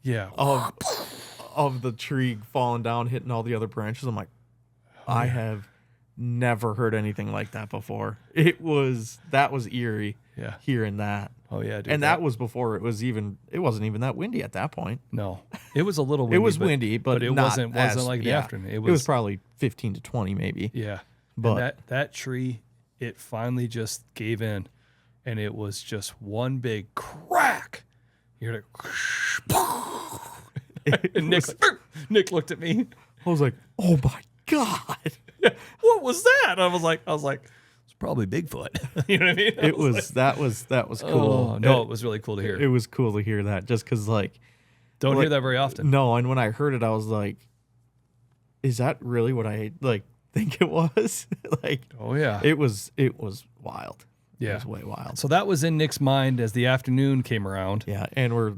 Speaker 1: Yeah.
Speaker 2: of the tree falling down, hitting all the other branches. I'm like, I have never heard anything like that before. That was eerie.
Speaker 1: Yeah.
Speaker 2: Hearing that.
Speaker 1: Oh yeah, dude.
Speaker 2: And that was before it wasn't even that windy at that point.
Speaker 1: No, it was a little windy.
Speaker 2: It was windy, but
Speaker 1: it
Speaker 2: not
Speaker 1: wasn't like the afternoon.
Speaker 2: It was probably 15 to 20 maybe.
Speaker 1: Yeah.
Speaker 2: But
Speaker 1: and that tree, it finally just gave in, and it was just one big crack. You're like, and Nick looked at me.
Speaker 2: I was like, oh my God.
Speaker 1: What was that? I was like, it's probably Bigfoot. You know what I mean?
Speaker 2: That was cool.
Speaker 1: Oh, no, it was really cool to hear.
Speaker 2: It was cool to hear that, just because
Speaker 1: Don't hear that very often.
Speaker 2: No, and when I heard it, I was like, is that really what I think it was?
Speaker 1: Oh yeah.
Speaker 2: It was wild.
Speaker 1: Yeah.
Speaker 2: It was way wild.
Speaker 1: So that was in Nick's mind as the afternoon came around.
Speaker 2: Yeah, and we're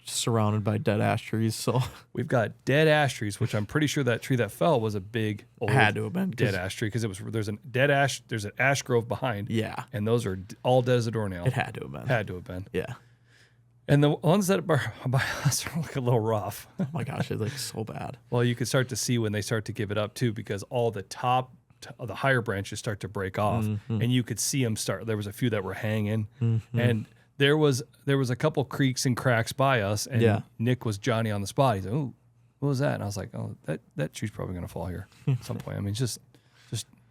Speaker 2: surrounded by dead ash trees, so
Speaker 1: we've got dead ash trees, which I'm pretty sure that tree that fell was a big old
Speaker 2: had to have been
Speaker 1: dead ash tree, because there's an ash grove behind.
Speaker 2: Yeah,
Speaker 1: and those are all dead as a doornail.
Speaker 2: It had to have been.
Speaker 1: Had to have been.
Speaker 2: Yeah.
Speaker 1: And the ones that are by us are like a little rough.
Speaker 2: Oh my gosh, it looks so bad.
Speaker 1: Well, you could start to see when they start to give it up too, because all the the higher branches start to break off, and you could see them start. There was a few that were hanging, and there was a couple creaks and cracks by us, and Nick was Johnny on the spot. He's like, "Oh, what was that?" And I was like, "Oh, that tree's probably gonna fall here at some point." I mean, just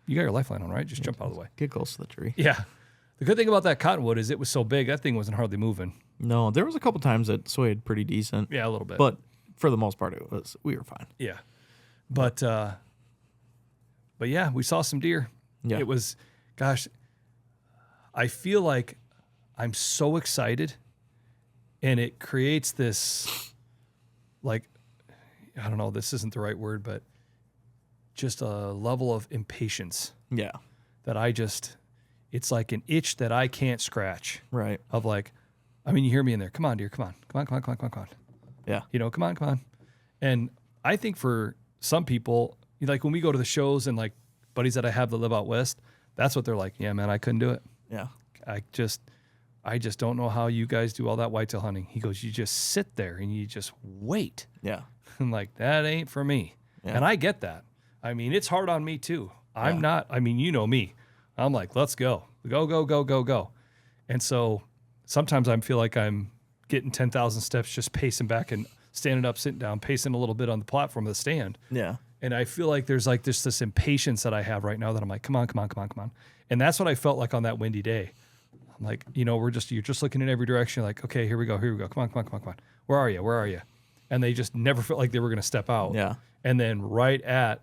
Speaker 1: you got your lifeline on, right? Just jump out of the way.
Speaker 2: Get close to the tree.
Speaker 1: Yeah. The good thing about that cottonwood is it was so big that thing wasn't hardly moving.
Speaker 2: No, there was a couple times that swayed pretty decent.
Speaker 1: Yeah, a little bit.
Speaker 2: But for the most part, we were fine.
Speaker 1: Yeah. But yeah, we saw some deer.
Speaker 2: Yeah.
Speaker 1: It was, gosh, I feel like I'm so excited, and it creates this, like, I don't know, this isn't the right word, but just a level of impatience.
Speaker 2: Yeah.
Speaker 1: That it's like an itch that I can't scratch.
Speaker 2: Right.
Speaker 1: Of like, I mean, you hear me in there. Come on, dear. Come on.
Speaker 2: Yeah.
Speaker 1: You know, come on. And I think for some people, like when we go to the shows and like buddies that I have that live out west, that's what they're like. Yeah, man, I couldn't do it.
Speaker 2: Yeah.
Speaker 1: I just don't know how you guys do all that whitetail hunting. He goes, you just sit there and you just wait.
Speaker 2: Yeah.
Speaker 1: I'm like, that ain't for me.
Speaker 2: Yeah.
Speaker 1: And I get that. I mean, it's hard on me too. I'm not, I mean, you know me. I'm like, let's go. Go. And so sometimes I feel like I'm getting 10,000 steps just pacing back and standing up, sitting down, pacing a little bit on the platform of the stand.
Speaker 2: Yeah.
Speaker 1: And I feel like there's like this impatience that I have right now that I'm like, come on. And that's what I felt like on that windy day. I'm like, you know, you're just looking in every direction. You're like, okay, here we go. Come on. Where are you? And they just never felt like they were going to step out.
Speaker 2: Yeah.
Speaker 1: And then right at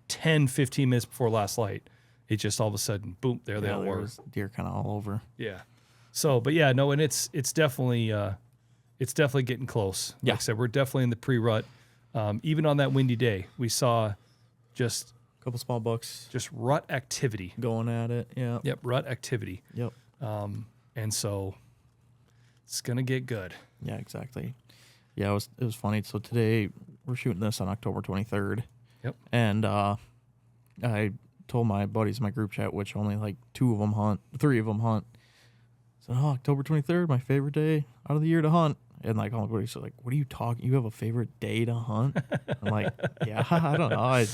Speaker 1: 10, 15 minutes before last light, it just all of a sudden, boom, there they all were.
Speaker 2: Deer kind of all over.
Speaker 1: Yeah. So, but yeah, no, and it's definitely getting close.
Speaker 2: Yeah.
Speaker 1: Like I said, we're definitely in the pre-rut. Even on that windy day, we saw just
Speaker 2: a couple small bucks,
Speaker 1: just rut activity
Speaker 2: going at it. Yeah.
Speaker 1: Yep, rut activity.
Speaker 2: Yep.
Speaker 1: And so it's gonna get good.
Speaker 2: Yeah, exactly. Yeah, it was funny. So today we're shooting this on October 23rd.
Speaker 1: Yep.
Speaker 2: And I told my buddies in my group chat, which only like 3 of them hunt. So October 23rd, my favorite day out of the year to hunt. And like all my buddies are like, "What are you talking? You have a favorite day to hunt?" I'm like, "Yeah, I don't know. I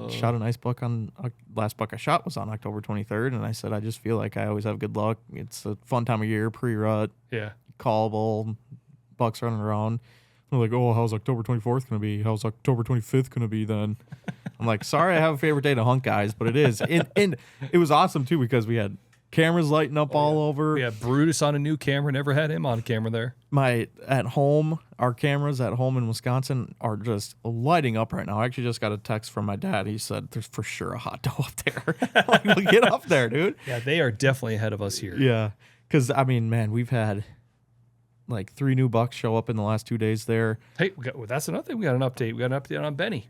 Speaker 2: shot a nice buck on last buck I shot was on October 23rd, and I said I just feel like I always have good luck. It's a fun time of year, pre-rut,
Speaker 1: Yeah.
Speaker 2: callable, bucks running around." They're like, "Oh, how's October 24th gonna be? How's October 25th gonna be then?" I'm like, "Sorry, I have a favorite day to hunt, guys, but it is." And it was awesome too because we had cameras lighting up all over.
Speaker 1: We had Brutus on a new camera. Never had him on camera there.
Speaker 2: Our cameras at home in Wisconsin are just lighting up right now. I actually just got a text from my dad. He said, "There's for sure a hot doe up there." I'm like, well, get up there, dude.
Speaker 1: Yeah, they are definitely ahead of us here.
Speaker 2: Yeah, because I mean, man, we've had like 3 new bucks show up in the last 2 days there.
Speaker 1: Hey, that's another thing. We got an update. We got an update on Benny.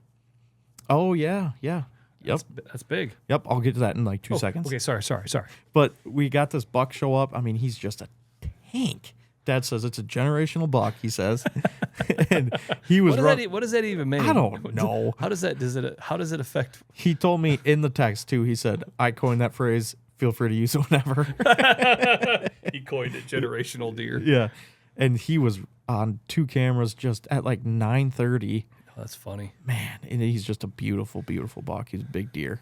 Speaker 2: Oh yeah. Yep.
Speaker 1: That's big.
Speaker 2: Yep. I'll get to that in like 2 seconds.
Speaker 1: Okay. Sorry.
Speaker 2: But we got this buck show up. I mean, he's just a tank. Dad says it's a generational buck, he says. And he was
Speaker 1: what does that even mean?
Speaker 2: I don't know.
Speaker 1: How does it affect?
Speaker 2: He told me in the text too. He said, "I coined that phrase. Feel free to use it whenever."
Speaker 1: He coined it generational deer.
Speaker 2: Yeah. And he was on 2 cameras just at like 9:30.
Speaker 1: Oh, that's funny.
Speaker 2: Man, and he's just a beautiful, beautiful buck. He's a big deer.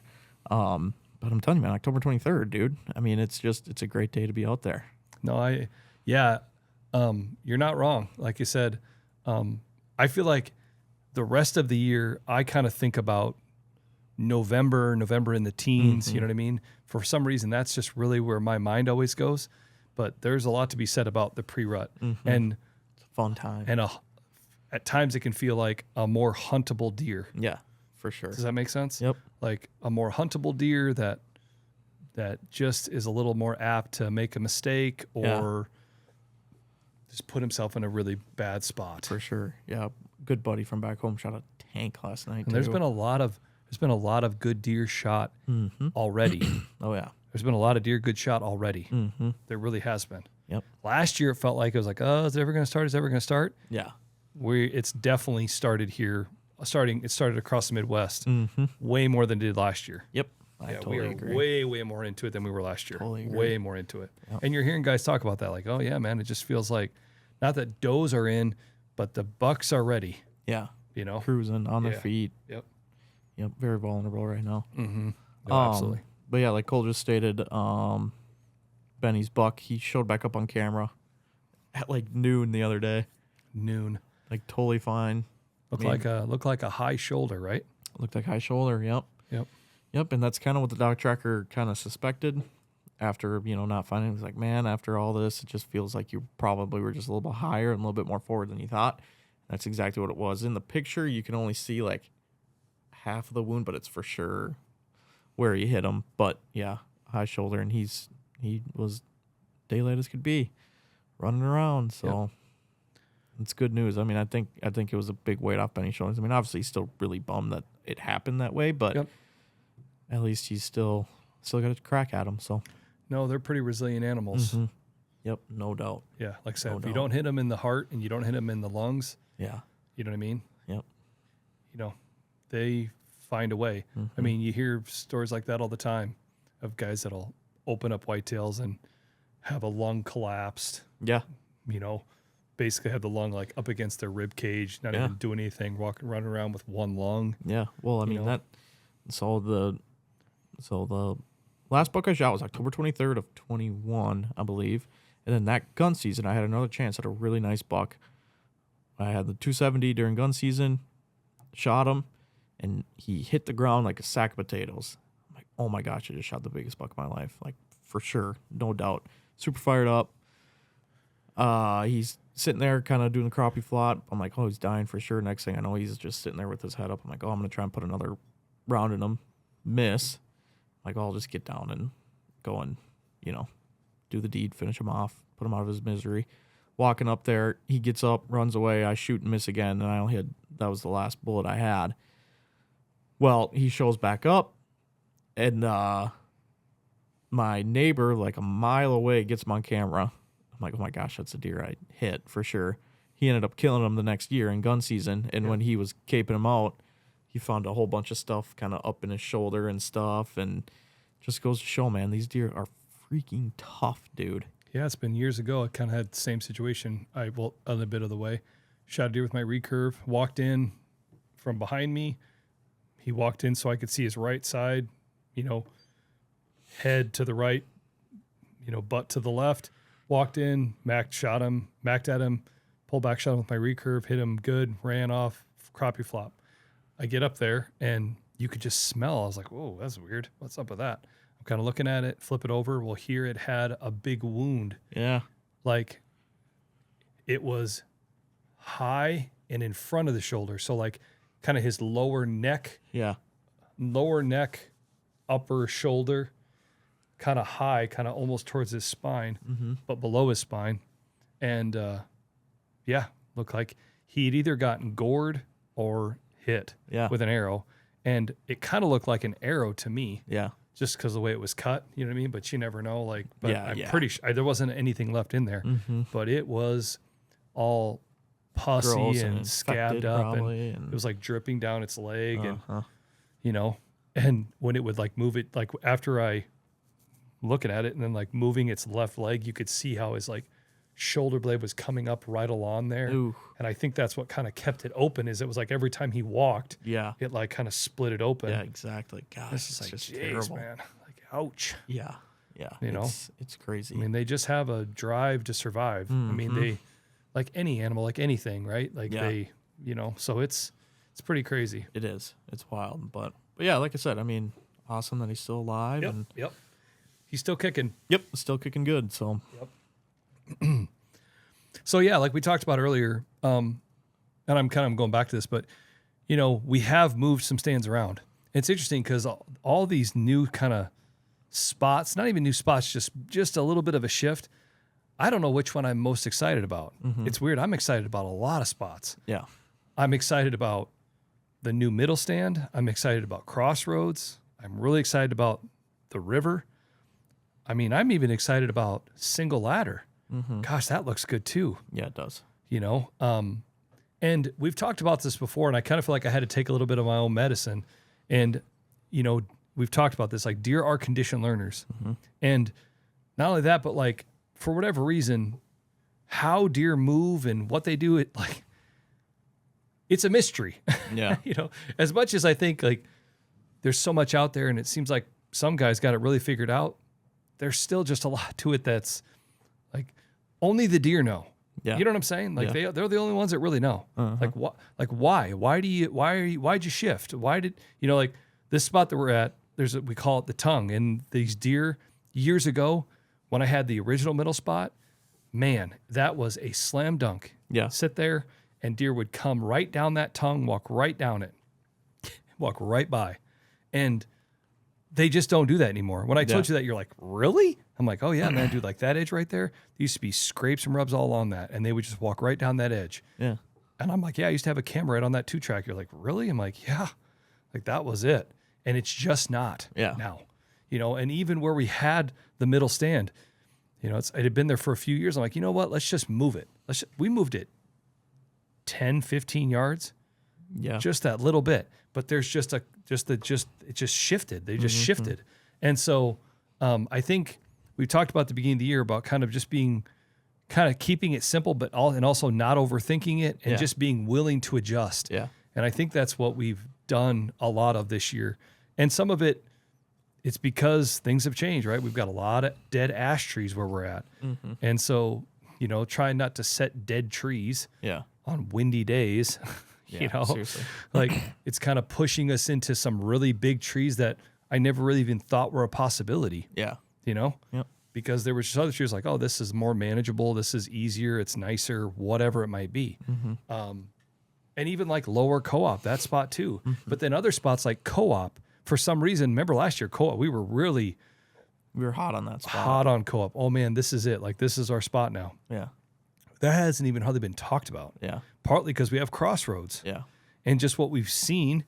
Speaker 2: But I'm telling you, man, October 23rd, dude. I mean, it's a great day to be out there.
Speaker 1: No, you're not wrong. Like you said, I feel like the rest of the year, I kind of think about November in the teens.
Speaker 2: Mm-hmm.
Speaker 1: You know what I mean? For some reason, that's just really where my mind always goes. But there's a lot to be said about the pre-rut.
Speaker 2: Mm-hmm.
Speaker 1: And
Speaker 2: it's a fun time.
Speaker 1: And at times it can feel like a more huntable deer.
Speaker 2: Yeah, for sure.
Speaker 1: Does that make sense?
Speaker 2: Yep.
Speaker 1: Like a more huntable deer that just is a little more apt to make a mistake or just put himself in a really bad spot.
Speaker 2: For sure. Yeah. Good buddy from back home shot a tank last night.
Speaker 1: And there's been a lot of good deer shot already.
Speaker 2: Oh yeah.
Speaker 1: There's been a lot of deer good shot already.
Speaker 2: Mm-hmm.
Speaker 1: There really has been.
Speaker 2: Yep.
Speaker 1: Last year it felt like it was like, oh, is it ever going to start? Is it ever going to start?
Speaker 2: Yeah.
Speaker 1: It's definitely started here. It started across the Midwest way more than it did last year.
Speaker 2: Yep. I totally agree.
Speaker 1: Way more into it than we were last year.
Speaker 2: Totally agree.
Speaker 1: Way more into it.
Speaker 2: Yep.
Speaker 1: And you're hearing guys talk about that, like, oh yeah, man, it just feels like not that does are in, but the bucks are ready.
Speaker 2: Yeah.
Speaker 1: You know,
Speaker 2: cruising on their feet.
Speaker 1: Yep.
Speaker 2: Very vulnerable right now.
Speaker 1: Mm-hmm. No, absolutely.
Speaker 2: But yeah, like Cole just stated, Benny's buck. He showed back up on camera at like noon the other day.
Speaker 1: Noon.
Speaker 2: Like totally fine.
Speaker 1: Looked like a high shoulder, right?
Speaker 2: Looked like high shoulder. Yep.
Speaker 1: Yep.
Speaker 2: And that's kind of what the dog tracker kind of suspected after, not finding it. It was like, man, after all this, it just feels like you probably were just a little bit higher and a little bit more forward than you thought. That's exactly what it was. In the picture, you can only see like half of the wound, but it's for sure where he hit him. But yeah, high shoulder, and he was daylight as could be, running around. So it's good news. I mean, I think it was a big weight off Benny's shoulders. I mean, obviously he's still really bummed that it happened that way, but at least he's still got a crack at him. So
Speaker 1: no, they're pretty resilient animals.
Speaker 2: Mm-hmm. Yep, no doubt.
Speaker 1: Yeah, like I said, if you don't hit them in the heart and you don't hit them in the lungs, you know what I mean?
Speaker 2: Yep.
Speaker 1: They find a way.
Speaker 2: Mm-hmm.
Speaker 1: I mean, you hear stories like that all the time of guys that'll open up whitetails and have a lung collapsed.
Speaker 2: Yeah.
Speaker 1: Basically have the lung like up against their rib cage, not even doing anything, running around with one lung.
Speaker 2: Yeah. Well, I mean So the last buck I shot was October 23rd of 21, I believe. And then that gun season, I had another chance at a really nice buck. I had the 270 during gun season, shot him, and he hit the ground like a sack of potatoes. I'm like, oh my gosh, I just shot the biggest buck of my life. Like, for sure, no doubt. Super fired up. He's sitting there kind of doing the crappie flop. I'm like, oh, he's dying for sure. Next thing I know, he's just sitting there with his head up. I'm like, oh, I'm going to try and put another round in him. Miss. Like, I'll just get down and go and, do the deed, finish him off, put him out of his misery. Walking up there, he gets up, runs away. I shoot and miss again, and that was the last bullet I had. Well, he shows back up, and my neighbor, like a mile away, gets him on camera. I'm like, oh my gosh, that's a deer I hit for sure. He ended up killing him the next year in gun season, and when he was caping him out, he found a whole bunch of stuff kind of up in his shoulder and stuff, and just goes to show, man, these deer are freaking tough, dude.
Speaker 1: Yeah, it's been years ago. I kind of had the same situation. A bit of the way. Shot a deer with my recurve, walked in from behind me. He walked in so I could see his right side, head to the right, butt to the left. Walked in, macked at him, pulled back, shot him with my recurve, hit him good, ran off, crappie flop. I get up there, and you could just smell. I was like, whoa, that's weird. What's up with that? I'm kind of looking at it, flip it over. Well, here it had a big wound.
Speaker 2: Yeah.
Speaker 1: Like, it was high and in front of the shoulder. So, like, kind of his lower neck.
Speaker 2: Yeah.
Speaker 1: Lower neck, upper shoulder, kind of high, kind of almost towards his spine, but below his spine. And, looked like he'd either gotten gored or hit with an arrow. And it kind of looked like an arrow to me. Yeah. Just because of the way it was cut, you know what I mean? But you never know. I'm pretty sure there wasn't anything left in there, but it was all pussy and scabbed up, and it was like dripping down its leg, and and when it would like move it, like after I looking at it and then like moving its left leg, you could see how his like shoulder blade was coming up right along there. Ooh. And I think that's what kind of kept it open. Is it was like every time he walked, it like kind of split it open.
Speaker 2: Yeah, exactly. Gosh,
Speaker 1: it's like, just terrible, man. Like, ouch.
Speaker 2: Yeah. It's crazy.
Speaker 1: I mean, they just have a drive to survive. I mean, they like any animal, like anything, right? Like they, so it's pretty crazy.
Speaker 2: It is. It's wild, but yeah, like I said, I mean, awesome that he's still alive.
Speaker 1: Yep. He's still kicking.
Speaker 2: Yep. Still kicking good. So.
Speaker 1: Yep. So yeah, like we talked about earlier, and I'm kind of going back to this, but we have moved some stands around. It's interesting because all these new kind of spots, not even new spots, just a little bit of a shift. I don't know which one I'm most excited about. It's weird. I'm excited about a lot of spots.
Speaker 2: Yeah.
Speaker 1: I'm excited about the new middle stand. I'm excited about Crossroads. I'm really excited about the river. I mean, I'm even excited about single ladder. Gosh, that looks good too.
Speaker 2: Yeah, it does.
Speaker 1: And we've talked about this before, and I kind of feel like I had to take a little bit of my own medicine. And, we've talked about this, like deer are conditioned learners. And not only that, but like for whatever reason, how deer move and what they do, it's a mystery.
Speaker 2: Yeah.
Speaker 1: As much as I think like there's so much out there and it seems like some guys got it really figured out, there's still just a lot to it that's like only the deer know.
Speaker 2: Yeah.
Speaker 1: You know what I'm saying? Like they're the only ones that really know. Like what? Like why? Why'd you shift? Why did like this spot that we're at? We call it the tongue, and these deer years ago when I had the original middle spot, man, that was a slam dunk.
Speaker 2: Yeah.
Speaker 1: Sit there and deer would come right down that tongue, walk right down it, walk right by, and they just don't do that anymore. When I told you that, you're like, really? I'm like, oh yeah, man, dude, like that edge right there, there used to be scrapes and rubs all along that, and they would just walk right down that edge.
Speaker 2: Yeah.
Speaker 1: And I'm like, yeah, I used to have a camera right on that 2-track. You're like, really? I'm like, yeah, like that was it. And it's just not now, and even where we had the middle stand, it had been there for a few years. I'm like, you know what? Let's just move it. We moved it 10, 15 yards.
Speaker 2: Yeah.
Speaker 1: Just that little bit. But there's it just shifted. They just shifted. And so I think we talked about at the beginning of the year about kind of just being kind of keeping it simple, but also not overthinking it and just being willing to adjust.
Speaker 2: Yeah.
Speaker 1: And I think that's what we've done a lot of this year. And some of it's because things have changed, right? We've got a lot of dead ash trees where we're at. And so, trying not to set dead trees on windy days,
Speaker 2: Seriously.
Speaker 1: like it's kind of pushing us into some really big trees that I never really even thought were a possibility.
Speaker 2: Yeah.
Speaker 1: Yep.
Speaker 2: Because
Speaker 1: there were just other trees like, oh, this is more manageable. This is easier. It's nicer, whatever it might be. And even like lower co-op, that spot too. But then other spots like co-op, for some reason, remember last year, co-op, we were
Speaker 2: hot on that spot.
Speaker 1: Hot on co-op. Oh man, this is it. Like this is our spot now.
Speaker 2: Yeah.
Speaker 1: That hasn't even hardly been talked about.
Speaker 2: Yeah.
Speaker 1: Partly because we have crossroads.
Speaker 2: Yeah.
Speaker 1: And just what we've seen,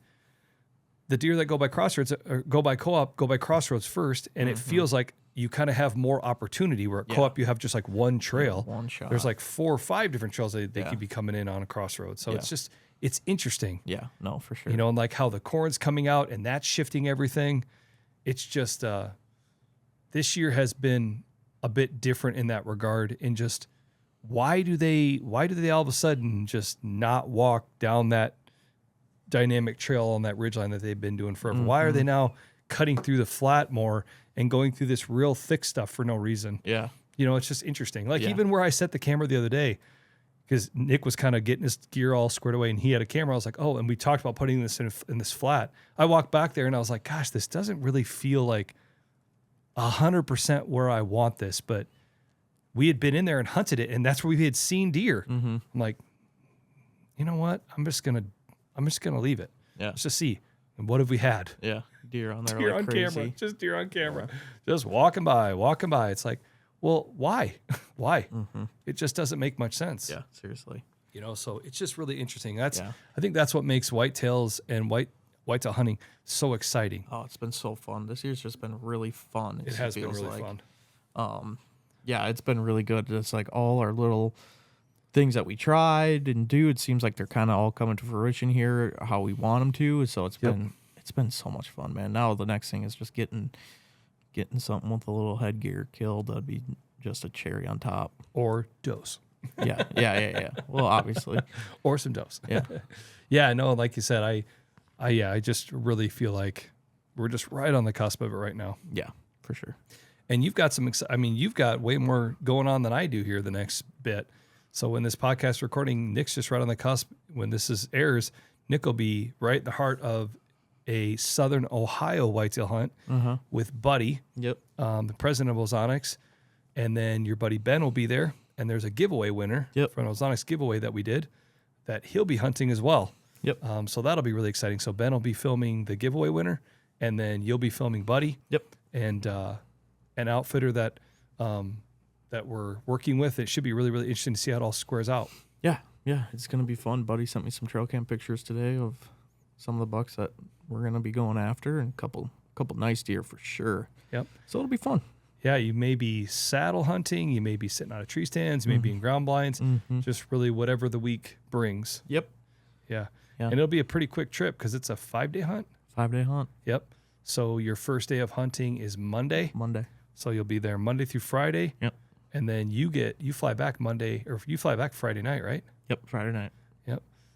Speaker 1: the deer that go by crossroads or go by co-op go by crossroads first, and it feels like you kind of have more opportunity. Where at co-op you have just like one trail.
Speaker 2: One shot.
Speaker 1: There's like 4 or 5 different trails they could be coming in on a crossroad. So it's interesting.
Speaker 2: Yeah, no, for sure.
Speaker 1: And like how the corn's coming out and that's shifting everything. It's just this year has been a bit different in that regard. In just why do they all of a sudden just not walk down that dynamic trail on that ridgeline that they've been doing forever? Why are they now cutting through the flat more and going through this real thick stuff for no reason?
Speaker 2: Yeah.
Speaker 1: It's just interesting. Like even where I set the camera the other day, because Nick was kind of getting his gear all squared away and he had a camera. I was like, oh, and we talked about putting this in this flat. I walked back there and I was like, gosh, this doesn't really feel like 100% where I want this. But we had been in there and hunted it, and that's where we had seen deer. I'm like, you know what? I'm just gonna leave it.
Speaker 2: Yeah.
Speaker 1: Let's just see. And what have we had?
Speaker 2: Yeah. Deer on there.
Speaker 1: Deer
Speaker 2: like
Speaker 1: on
Speaker 2: crazy.
Speaker 1: camera. Just deer on camera. Just walking by. It's like, well, why? Why? It just doesn't make much sense.
Speaker 2: Yeah, seriously.
Speaker 1: So it's just really interesting. I think that's what makes whitetails and whitetail hunting so exciting.
Speaker 2: Oh, it's been so fun. This year's just been really fun.
Speaker 1: It has been really fun.
Speaker 2: Yeah, it's been really good. It's like all our little things that we tried and do, it seems like they're kind of all coming to fruition here how we want them to. So it's been so much fun, man. Now the next thing is just getting something with a little headgear killed. That'd be just a cherry on top.
Speaker 1: Or dose.
Speaker 2: Yeah. Well, obviously.
Speaker 1: Or some dose.
Speaker 2: Yeah.
Speaker 1: Yeah, no, like you said, I just really feel like we're just right on the cusp of it right now.
Speaker 2: Yeah, for sure.
Speaker 1: And you've got you've got way more going on than I do here the next bit. So when this podcast recording, Nick's just right on the cusp. When this airs, Nick will be right in the heart of a Southern Ohio whitetail hunt with Buddy, the president of Ozonics. And then your buddy Ben will be there. And there's a giveaway winner from an Ozonics giveaway that we did that he'll be hunting as well. So that'll be really exciting. So Ben will be filming the giveaway winner, and then you'll be filming Buddy. And an outfitter that we're working with. It should be really, really interesting to see how it all squares out.
Speaker 2: Yeah, it's gonna be fun. Buddy sent me some trail cam pictures today of some of the bucks that we're gonna be going after, and a couple nice deer for sure. So it'll be fun.
Speaker 1: Yeah, you may be saddle hunting, you may be sitting on a tree stands, you may be in ground blinds, just really whatever the week brings. Yeah. And it'll be a pretty quick trip because it's a 5-day hunt.
Speaker 2: 5-day hunt.
Speaker 1: So your first day of hunting is Monday. So you'll be there Monday through Friday. And then you fly back Monday, or you fly back Friday night, right?
Speaker 2: Friday night.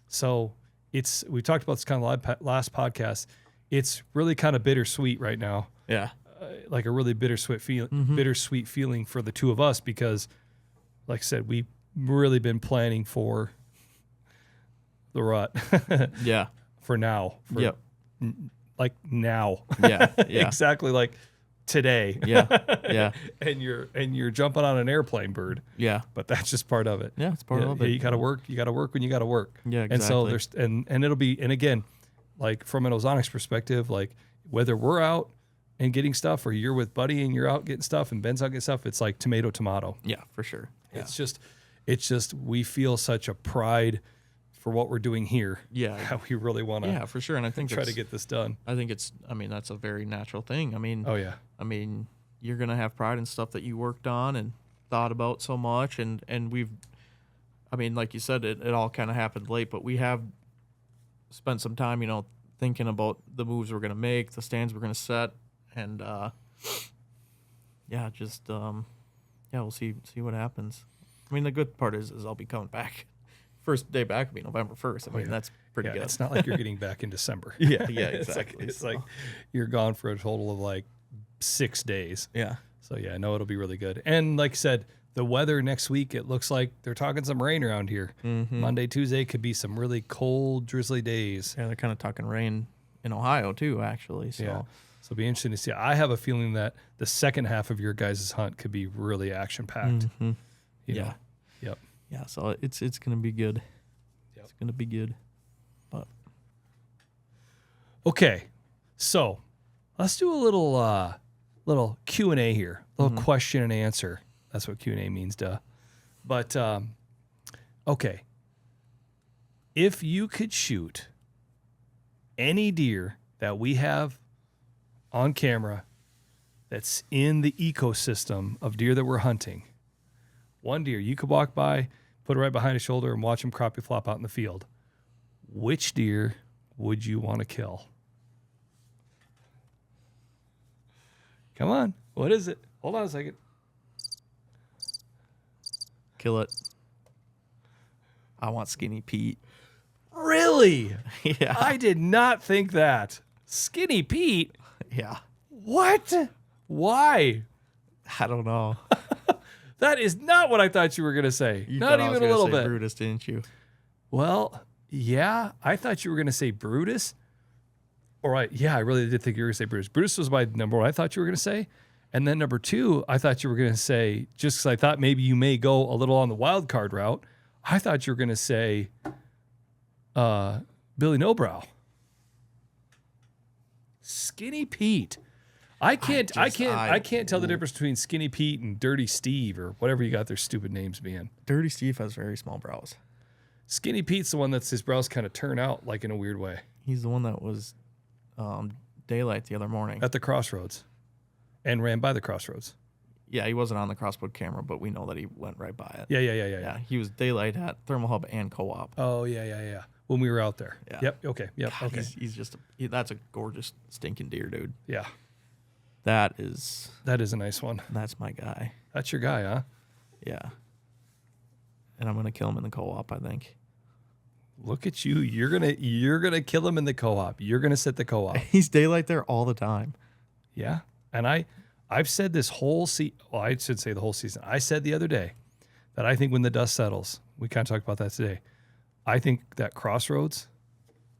Speaker 1: So we talked about this kind of last podcast. It's really kind of bittersweet right now. like a really bittersweet feeling for the two of us because, like I said, we've really been planning for the rut.
Speaker 2: Yeah.
Speaker 1: For now.
Speaker 2: Yep.
Speaker 1: Like now.
Speaker 2: Yeah. Yeah.
Speaker 1: Exactly like today.
Speaker 2: Yeah. Yeah.
Speaker 1: and you're jumping on an airplane, bird.
Speaker 2: Yeah.
Speaker 1: But that's just part of it.
Speaker 2: Yeah, it's part of
Speaker 1: Yeah,
Speaker 2: it.
Speaker 1: you got to work. You got to work when you got to work.
Speaker 2: Yeah,
Speaker 1: And so
Speaker 2: exactly.
Speaker 1: there's and it'll be and again, like from an Ozonics perspective, like whether we're out and getting stuff or you're with Buddy and you're out getting stuff and Ben's out getting stuff, it's like tomato.
Speaker 2: Yeah, for sure. Yeah.
Speaker 1: It's just we feel such a pride for what we're doing here.
Speaker 2: Yeah.
Speaker 1: How we really want to.
Speaker 2: Yeah, for sure. And I think
Speaker 1: try to get this done.
Speaker 2: I think that's a very natural thing. I mean,
Speaker 1: Oh yeah.
Speaker 2: I mean, you're gonna have pride in stuff that you worked on and thought about so much, and we've, I mean, like you said, it all kind of happened late, but we have spent some time, thinking about the moves we're gonna make, the stands we're gonna set, and yeah, just we'll see what happens. I mean, the good part is I'll be coming back. First day back will be November 1st. I mean, that's pretty good.
Speaker 1: It's not like you're getting back in December.
Speaker 2: Yeah, exactly.
Speaker 1: It's like you're gone for a total of like 6 days.
Speaker 2: Yeah.
Speaker 1: So yeah, no, it'll be really good. And like I said, the weather next week, it looks like they're talking some rain around here.
Speaker 2: Mm-hmm.
Speaker 1: Monday, Tuesday could be some really cold, drizzly days.
Speaker 2: Yeah, they're kind of talking rain in Ohio too, actually. So.
Speaker 1: Yeah. So it'll be interesting to see. I have a feeling that the second half of your guys' hunt could be really action packed.
Speaker 2: Mm-hmm.
Speaker 1: Yeah. Yep.
Speaker 2: Yeah, so it's gonna be good.
Speaker 1: Yep.
Speaker 2: It's gonna be good. But
Speaker 1: okay, so let's do a little Q&A here, a little question and answer. That's what Q&A means, duh. But okay, if you could shoot any deer that we have on camera that's in the ecosystem of deer that we're hunting, one deer you could walk by, put it right behind his shoulder, and watch him crappie flop out in the field, which deer would you want to kill? Come on. What is it? Hold on a second.
Speaker 2: kill it. I want Skinny Pete.
Speaker 1: Really?
Speaker 2: Yeah.
Speaker 1: I did not think that. Skinny Pete?
Speaker 2: Yeah.
Speaker 1: What? Why?
Speaker 2: I don't know.
Speaker 1: That is not what I thought you were going to say.
Speaker 2: You
Speaker 1: Not
Speaker 2: thought I was
Speaker 1: even a
Speaker 2: gonna
Speaker 1: little
Speaker 2: say
Speaker 1: bit.
Speaker 2: Brutus, didn't you?
Speaker 1: Well, yeah. I thought you were going to say Brutus. All right. Yeah, I really did think you were going to say Brutus. Brutus was my number one I thought you were going to say. And then number two, I thought you were going to say, just because I thought maybe you may go a little on the wild card route, I thought you were going to say Billy Nobrow. Skinny Pete. I can't tell the difference between Skinny Pete and Dirty Steve or whatever you got their stupid names being.
Speaker 2: Dirty Steve has very small brows.
Speaker 1: Skinny Pete's the one that's his brows kind of turn out like in a weird way.
Speaker 2: He's the one that was daylight the other morning.
Speaker 1: At the crossroads. And ran by the crossroads.
Speaker 2: Yeah, he wasn't on the crossbow camera, but we know that he went right by it.
Speaker 1: Yeah.
Speaker 2: Yeah, he was daylight at Thermal Hub and Co-op.
Speaker 1: Oh, yeah. When we were out there.
Speaker 2: Yeah.
Speaker 1: Yep. Okay. Yep.
Speaker 2: God,
Speaker 1: Okay.
Speaker 2: That's a gorgeous stinking deer, dude.
Speaker 1: Yeah.
Speaker 2: That is
Speaker 1: That is a nice one.
Speaker 2: That's my guy.
Speaker 1: That's your guy, huh?
Speaker 2: Yeah. And I'm gonna kill him in the co-op, I think.
Speaker 1: Look at you. You're gonna kill him in the co-op. You're gonna set the co-op.
Speaker 2: He's daylight there all the time.
Speaker 1: Yeah. And I've said this whole well, I should say the whole season. I said the other day that I think when the dust settles, we kind of talked about that today. I think that crossroads,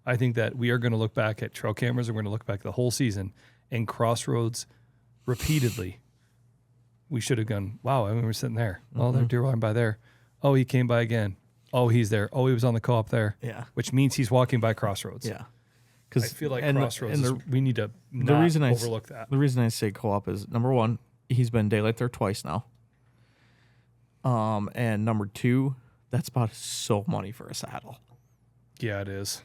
Speaker 1: I think that we are going to look back at trail cameras and we're going to look back the whole season and crossroads repeatedly. We should have gone, wow, I mean, we're sitting there. Oh, there deer line by there. Oh, he came by again. Oh, he's there. Oh, he was on the co-op there.
Speaker 2: Yeah.
Speaker 1: Which means he's walking by crossroads.
Speaker 2: Yeah.
Speaker 1: I feel like crossroads, we need to overlook that.
Speaker 2: The reason I say co-op is, number one, he's been daylight there twice now. And number two, that spot is so money for a saddle.
Speaker 1: Yeah, it is.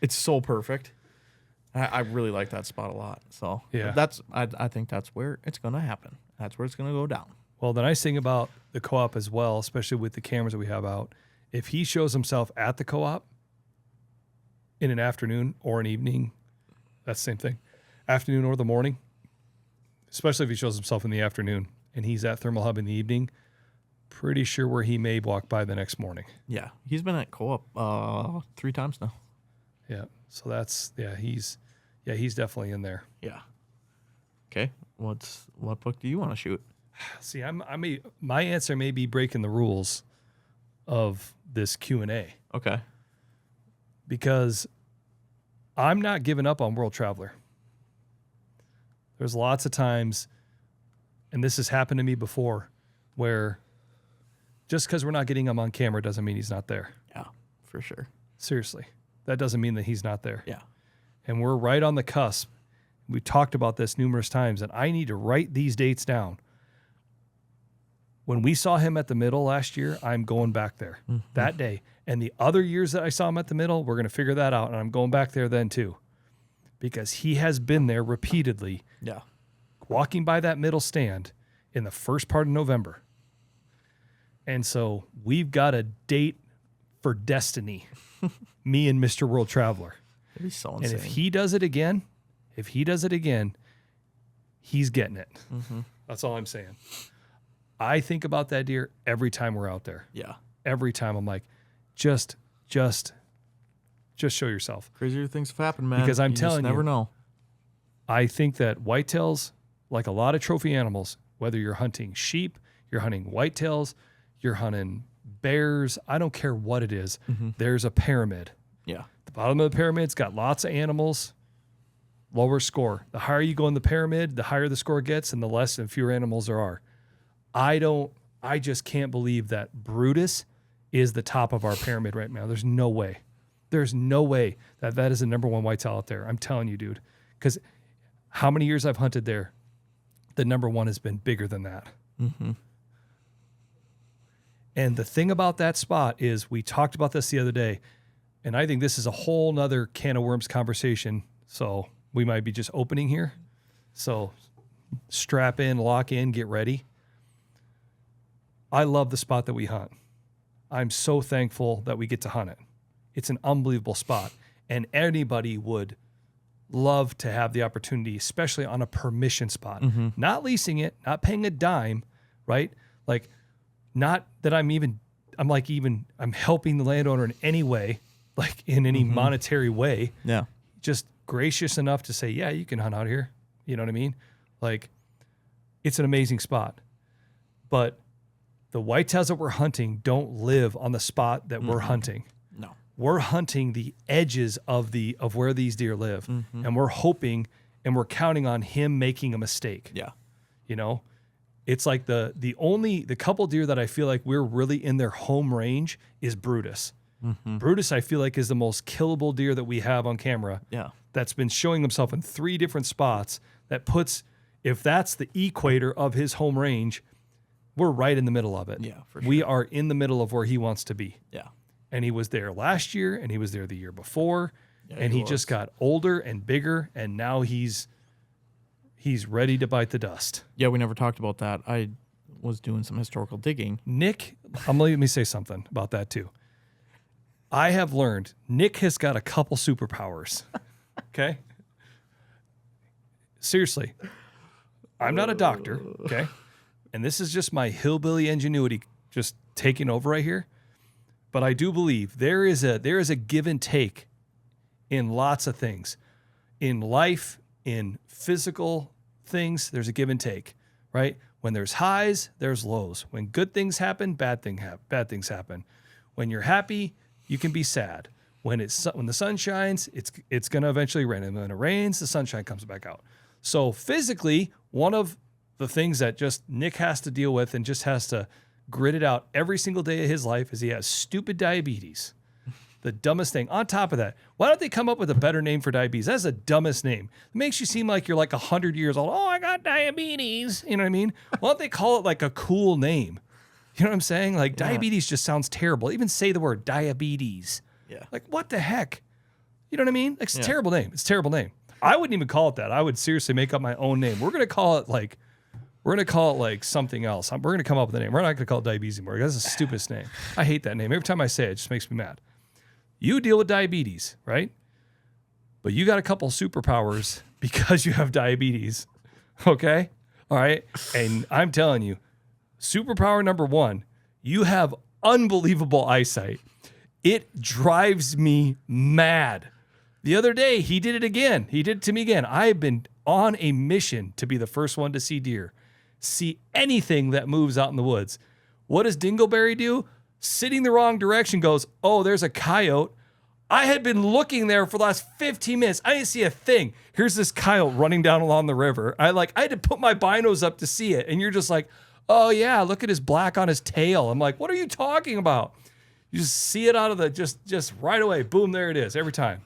Speaker 2: It's so perfect. I really like that spot a lot. So
Speaker 1: yeah,
Speaker 2: I think that's where it's going to happen. That's where it's going to go down.
Speaker 1: Well, the nice thing about the co-op as well, especially with the cameras that we have out, if he shows himself at the co-op in an afternoon or an evening, that's the same thing, afternoon or the morning, especially if he shows himself in the afternoon and he's at Thermal Hub in the evening, pretty sure where he may walk by the next morning.
Speaker 2: Yeah, he's been at co-op 3 times now.
Speaker 1: Yeah, so he's definitely in there.
Speaker 2: Yeah. Okay, What book do you want to shoot?
Speaker 1: See, my answer may be breaking the rules of this Q&A
Speaker 2: Okay.
Speaker 1: because I'm not giving up on World Traveler. There's lots of times, and this has happened to me before, where just because we're not getting him on camera doesn't mean he's not there.
Speaker 2: Yeah, for sure.
Speaker 1: Seriously. That doesn't mean that he's not there.
Speaker 2: Yeah.
Speaker 1: And we're right on the cusp. We talked about this numerous times, and I need to write these dates down. When we saw him at the middle last year, I'm going back there that day. And the other years that I saw him at the middle, we're going to figure that out, and I'm going back there then too. Because he has been there repeatedly, walking by that middle stand in the first part of November. And so we've got a date for destiny, me and Mr. World Traveler.
Speaker 2: That'd be so
Speaker 1: And
Speaker 2: insane.
Speaker 1: if he does it again, he's getting it. That's all I'm saying. I think about that deer every time we're out there.
Speaker 2: Yeah.
Speaker 1: Every time I'm like, just show yourself.
Speaker 2: Crazier things have happened, man.
Speaker 1: Because I'm
Speaker 2: you
Speaker 1: telling
Speaker 2: just never
Speaker 1: you,
Speaker 2: know.
Speaker 1: I think that whitetails, like a lot of trophy animals, whether you're hunting sheep, you're hunting whitetails, you're hunting bears, I don't care what it is, there's a pyramid.
Speaker 2: Yeah.
Speaker 1: The bottom of the pyramid's got lots of animals, lower score. The higher you go in the pyramid, the higher the score gets and the less and fewer animals there are. I just can't believe that Brutus is the top of our pyramid right now. There's no way. There's no way that is the number one whitetail out there. I'm telling you, dude. Because how many years I've hunted there, the number one has been bigger than that. And the thing about that spot is we talked about this the other day, and I think this is a whole nother can of worms conversation. So we might be just opening here. So strap in, lock in, get ready. I love the spot that we hunt. I'm so thankful that we get to hunt it. It's an unbelievable spot. And anybody would love to have the opportunity, especially on a permission spot. Not leasing it, not paying a dime, right? Like, not that I'm helping the landowner in any way, like in any monetary way.
Speaker 2: Yeah.
Speaker 1: Just gracious enough to say, yeah, you can hunt out here. You know what I mean? Like, it's an amazing spot. But the whitetails that we're hunting don't live on the spot that we're hunting.
Speaker 2: No.
Speaker 1: We're hunting the edges of where these deer live. And we're hoping and we're counting on him making a mistake.
Speaker 2: Yeah.
Speaker 1: You know? It's like the couple deer that I feel like we're really in their home range is Brutus. Brutus, I feel like, is the most killable deer that we have on camera.
Speaker 2: Yeah.
Speaker 1: That's been showing himself in 3 different spots that puts, if that's the equator of his home range, we're right in the middle of it.
Speaker 2: Yeah, for sure.
Speaker 1: We are in the middle of where he wants to be.
Speaker 2: Yeah.
Speaker 1: And he was there last year, and he was there the year before,
Speaker 2: Yeah,
Speaker 1: and he just got older and bigger, and now he's ready to bite the dust.
Speaker 2: Yeah, we never talked about that. I was doing some historical digging.
Speaker 1: Nick, let me say something about that too. I have learned Nick has got a couple superpowers. Okay? Seriously. I'm not a doctor, okay? And this is just my hillbilly ingenuity just taking over right here. But I do believe there is a give and take in lots of things. In life, in physical things, there's a give and take, right? When there's highs, there's lows. When good things happen, bad things happen. When you're happy, you can be sad. When the sun shines, it's going to eventually rain. And when it rains, the sunshine comes back out. So physically, one of the things that just Nick has to deal with and just has to grit it out every single day of his life is he has stupid diabetes. The dumbest thing. On top of that, why don't they come up with a better name for diabetes? That's the dumbest name. It makes you seem like you're like 100 years old. Oh, I got diabetes. You know what I mean? Why don't they call it like a cool name? You know what I'm saying? Like diabetes just sounds terrible. Even say the word diabetes.
Speaker 2: Yeah.
Speaker 1: Like what the heck? You know what I mean? It's a terrible name. It's a terrible name. I wouldn't even call it that. I would seriously make up my own name. We're going to call it like something else. We're going to come up with a name. We're not going to call it diabetes anymore. That's the stupidest name. I hate that name. Every time I say it, it just makes me mad. You deal with diabetes, right? But you got a couple superpowers because you have diabetes. Okay? All right? And I'm telling you, superpower number 1, you have unbelievable eyesight. It drives me mad. The other day, he did it again. He did it to me again. I've been on a mission to be the first one to see deer, see anything that moves out in the woods. What does Dingleberry do? Sitting the wrong direction goes, oh, there's a coyote. I had been looking there for the last 15 minutes. I didn't see a thing. Here's this coyote running down along the river. I had to put my binos up to see it. And you're just like, oh yeah, look at his black on his tail. I'm like, what are you talking about? You just see it out of the, just right away. Boom, there it is every time.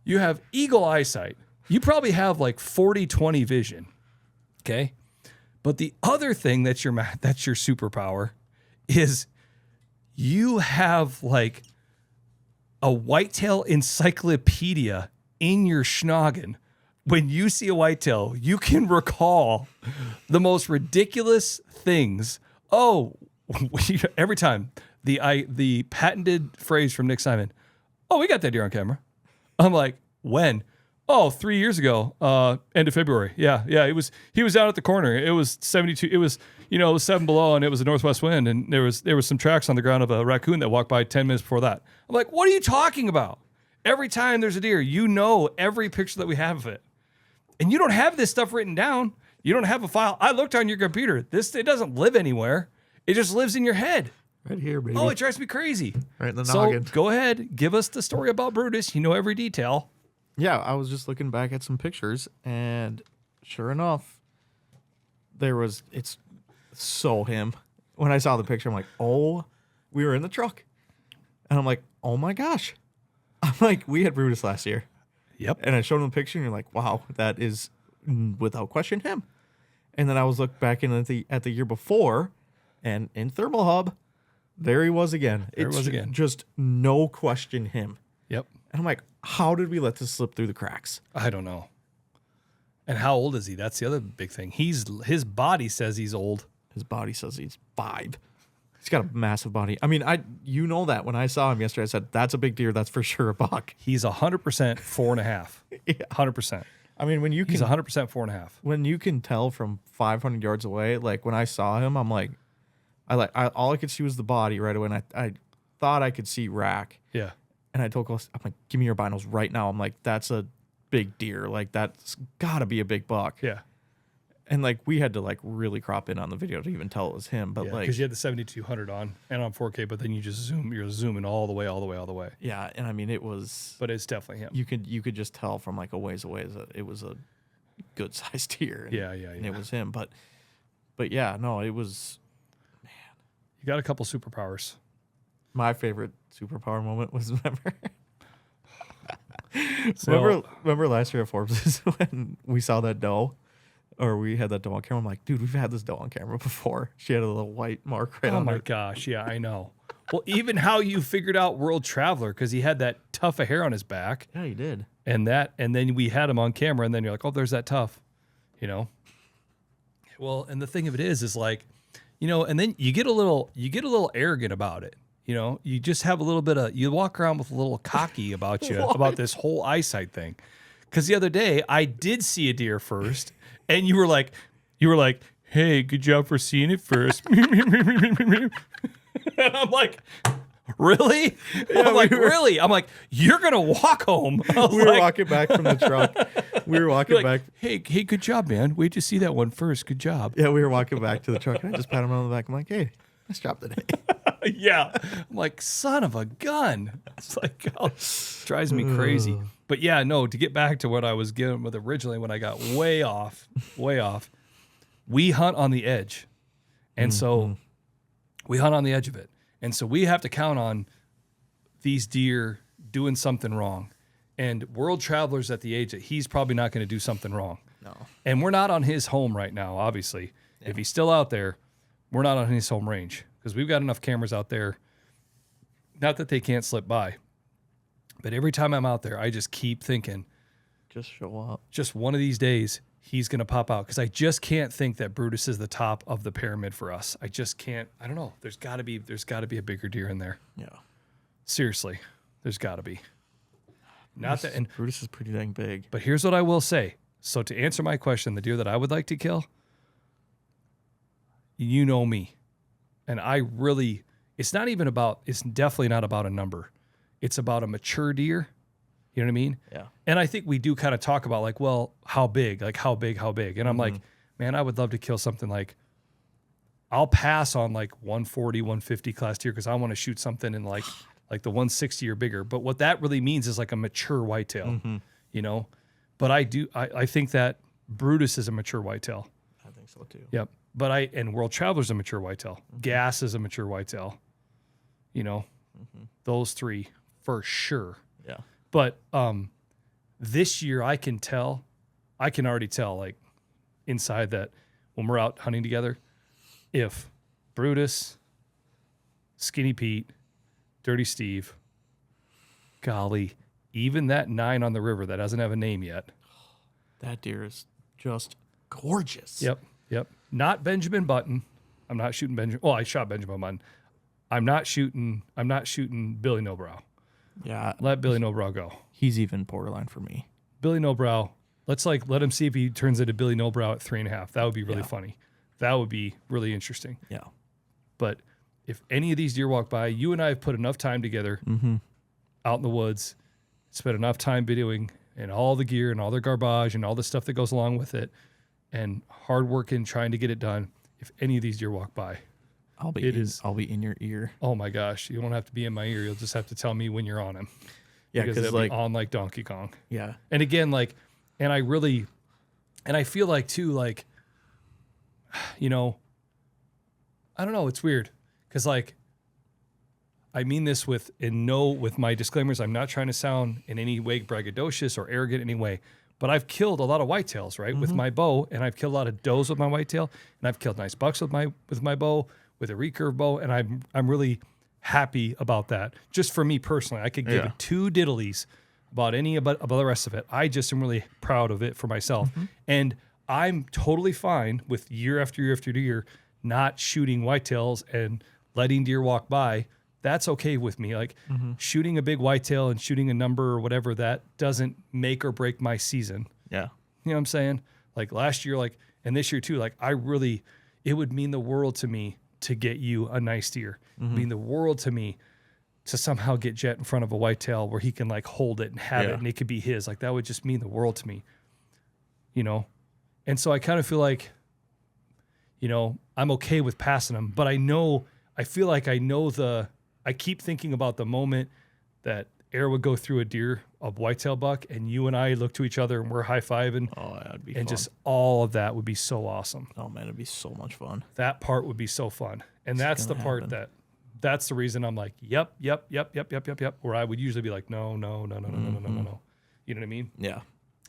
Speaker 1: You have eagle eyesight. You probably have like 40/20 vision. Okay. But the other thing that's your superpower is you have like a whitetail encyclopedia in your schnoggin. When you see a whitetail, you can recall the most ridiculous things. Oh, every time the patented phrase from Nick Simon, oh, we got that deer on camera. I'm like, when? Oh, 3 years ago, end of February. Yeah. He was down at the corner. It was 72. It was 7 below, and it was a northwest wind, and there was some tracks on the ground of a raccoon that walked by 10 minutes before that. I'm like, what are you talking about? Every time there's a deer, every picture that we have of it, and you don't have this stuff written down. You don't have a file. I looked on your computer. It doesn't live anywhere. It just lives in your head.
Speaker 2: Right here, baby.
Speaker 1: Oh, it drives me crazy.
Speaker 2: Right in the noggin.
Speaker 1: So go ahead, give us the story about Brutus. You know every detail.
Speaker 2: Yeah, I was just looking back at some pictures, and sure enough, it's so him. When I saw the picture, I'm like, oh, we were in the truck. And I'm like, oh my gosh. I'm like, we had Brutus last year.
Speaker 1: Yep.
Speaker 2: And I showed him the picture, and you're like, wow, that is without question him. And then I was looked back at the year before, and in Thermal Hub, there he was again. Just no question him.
Speaker 1: Yep.
Speaker 2: And I'm like, how did we let this slip through the cracks?
Speaker 1: I don't know. And how old is he? That's the other big thing. His body says he's old.
Speaker 2: His body says he's 5. He's got a massive body. I mean, that when I saw him yesterday, I said, that's a big deer. That's for sure a buck.
Speaker 1: He's 100% 4.5.
Speaker 2: Yeah.
Speaker 1: 100%.
Speaker 2: I mean,
Speaker 1: he's 100% 4.5.
Speaker 2: When you can tell from 500 yards away, like when I saw him, I'm like, all I could see was the body right away. And I thought I could see rack.
Speaker 1: Yeah.
Speaker 2: And I told Cole, I'm like, give me your binos right now. I'm like, that's a big deer. Like, that's got to be a big buck.
Speaker 1: Yeah.
Speaker 2: And like, we had to like really crop in on the video to even tell it was him. But
Speaker 1: because you had the 7200 on and on 4K, but then you're zooming all the way.
Speaker 2: Yeah. And I mean, it was.
Speaker 1: But it's definitely him.
Speaker 2: You could just tell from like a ways away that it was a good sized deer. And,
Speaker 1: Yeah.
Speaker 2: And it was him. But yeah, no, it was. Man.
Speaker 1: You got a couple superpowers.
Speaker 2: My favorite superpower moment was remember last year at Forbes when we saw that doe, or we had that doe on camera. I'm like, dude, we've had this doe on camera before. She had a little white mark right on her.
Speaker 1: Oh my gosh, yeah, I know. Well, even how you figured out World Traveler, because he had that tuft of hair on his back.
Speaker 2: Yeah, he did.
Speaker 1: And then we had him on camera, and then you're like, oh, there's that tuft, Well, and the thing of it is like, and then you get a little arrogant about it. You just have a little bit of, you walk around with a little cocky about you, about this whole eyesight thing. Because the other day I did see a deer first, and you were like, hey, good job for seeing it first. And I'm like, really?
Speaker 2: Yeah,
Speaker 1: really? I'm like, you're going to walk home.
Speaker 2: We were walking back from the truck. We were walking back.
Speaker 1: Hey, good job, man. Wait to see that one first. Good job.
Speaker 2: Yeah, we were walking back to the truck, and I just pat him on the back. I'm like, hey, nice job today.
Speaker 1: Yeah. I'm like, son of a gun. It's like, drives me crazy. But yeah, no, to get back to what I was getting with originally when I got way off, we hunt on the edge. And so we hunt on the edge of it. And so we have to count on these deer doing something wrong. And World Traveler's at the age that he's probably not going to do something wrong.
Speaker 2: No.
Speaker 1: And we're not on his home right now, obviously. Yeah. If he's still out there, we're not on his home range. Because we've got enough cameras out there, not that they can't slip by, but every time I'm out there, I just keep thinking,
Speaker 2: just show up.
Speaker 1: Just one of these days, he's going to pop out. Because I just can't think that Brutus is the top of the pyramid for us. I just can't. I don't know. There's got to be a bigger deer in there.
Speaker 2: Yeah.
Speaker 1: Seriously, there's got to be.
Speaker 2: Brutus is pretty dang big.
Speaker 1: But here's what I will say. So to answer my question, the deer that I would like to kill, you know me. And it's definitely not about a number. It's about a mature deer You know what I mean?
Speaker 2: Yeah.
Speaker 1: And I think we do kind of talk about like, well, how big? Like how big? How big? And I'm like, man, I would love to kill something like, I'll pass on like 140, 150 class deer because I want to shoot something in like the 160 or bigger. But what that really means is like a mature whitetail, you know? But I think that Brutus is a mature whitetail.
Speaker 2: I think so too.
Speaker 1: Yep. But and World Traveler's a mature whitetail. Gas is a mature whitetail. You know, those three for sure.
Speaker 2: Yeah.
Speaker 1: But this year I can already tell like inside that when we're out hunting together, if Brutus, Skinny Pete, Dirty Steve, golly, even that 9 on the river that doesn't have a name yet.
Speaker 2: That deer is just gorgeous.
Speaker 1: Yep. Not Benjamin Button. I'm not shooting Benjamin. Well, I shot Benjamin Button. I'm not shooting Billy Nobrow.
Speaker 2: Yeah.
Speaker 1: Let Billy Nobrow go.
Speaker 2: He's even borderline for me.
Speaker 1: Billy Nobrow. Let's let him see if he turns into Billy Nobrow at 3.5. That would be really funny. That would be really interesting.
Speaker 2: Yeah.
Speaker 1: But if any of these deer walk by, you and I have put enough time together out in the woods, spent enough time videoing and all the gear and all their garbage and all the stuff that goes along with it and hard working trying to get it done. If any of these deer walk by,
Speaker 2: I'll be in your ear.
Speaker 1: Oh my gosh. You don't have to be in my ear. You'll just have to tell me when you're on him.
Speaker 2: Yeah.
Speaker 1: Because they'll be on like Donkey Kong.
Speaker 2: Yeah.
Speaker 1: And again, like, and I feel like too, like, you know, I don't know. It's weird because like, I mean this with my disclaimers. I'm not trying to sound in any way braggadocious or arrogant in any way, but I've killed a lot of whitetails, right, with my bow, and I've killed a lot of does with my whitetail, and I've killed nice bucks with my bow, with a recurve bow, and I'm really happy about that. Just for me personally, I could give it 2 diddlies about the rest of it. I just am really proud of it for myself, and I'm totally fine with year after year after year not shooting whitetails and letting deer walk by. That's okay with me. Like shooting a big whitetail and shooting a number or whatever, that doesn't make or break my season.
Speaker 2: Yeah.
Speaker 1: You know what I'm saying? Like last year, like, and this year too, like it would mean the world to me to get you a nice deer. It would mean the world to me to somehow get Jet in front of a whitetail where he can like hold it and have it and it could be his. Like that would just mean the world to me, you know? And so I kind of feel like, you know, I'm okay with passing him, but I keep thinking about the moment that air would go through a whitetail buck, and you and I look to each other and we're high-fiving. Oh, that'd be fun. Just all of that would be so awesome.
Speaker 2: Oh man, it'd be so much fun.
Speaker 1: That part would be so fun. And that's the part that's the reason I'm like, yep. Where I would usually be like, no. You know what I mean?
Speaker 2: Yeah.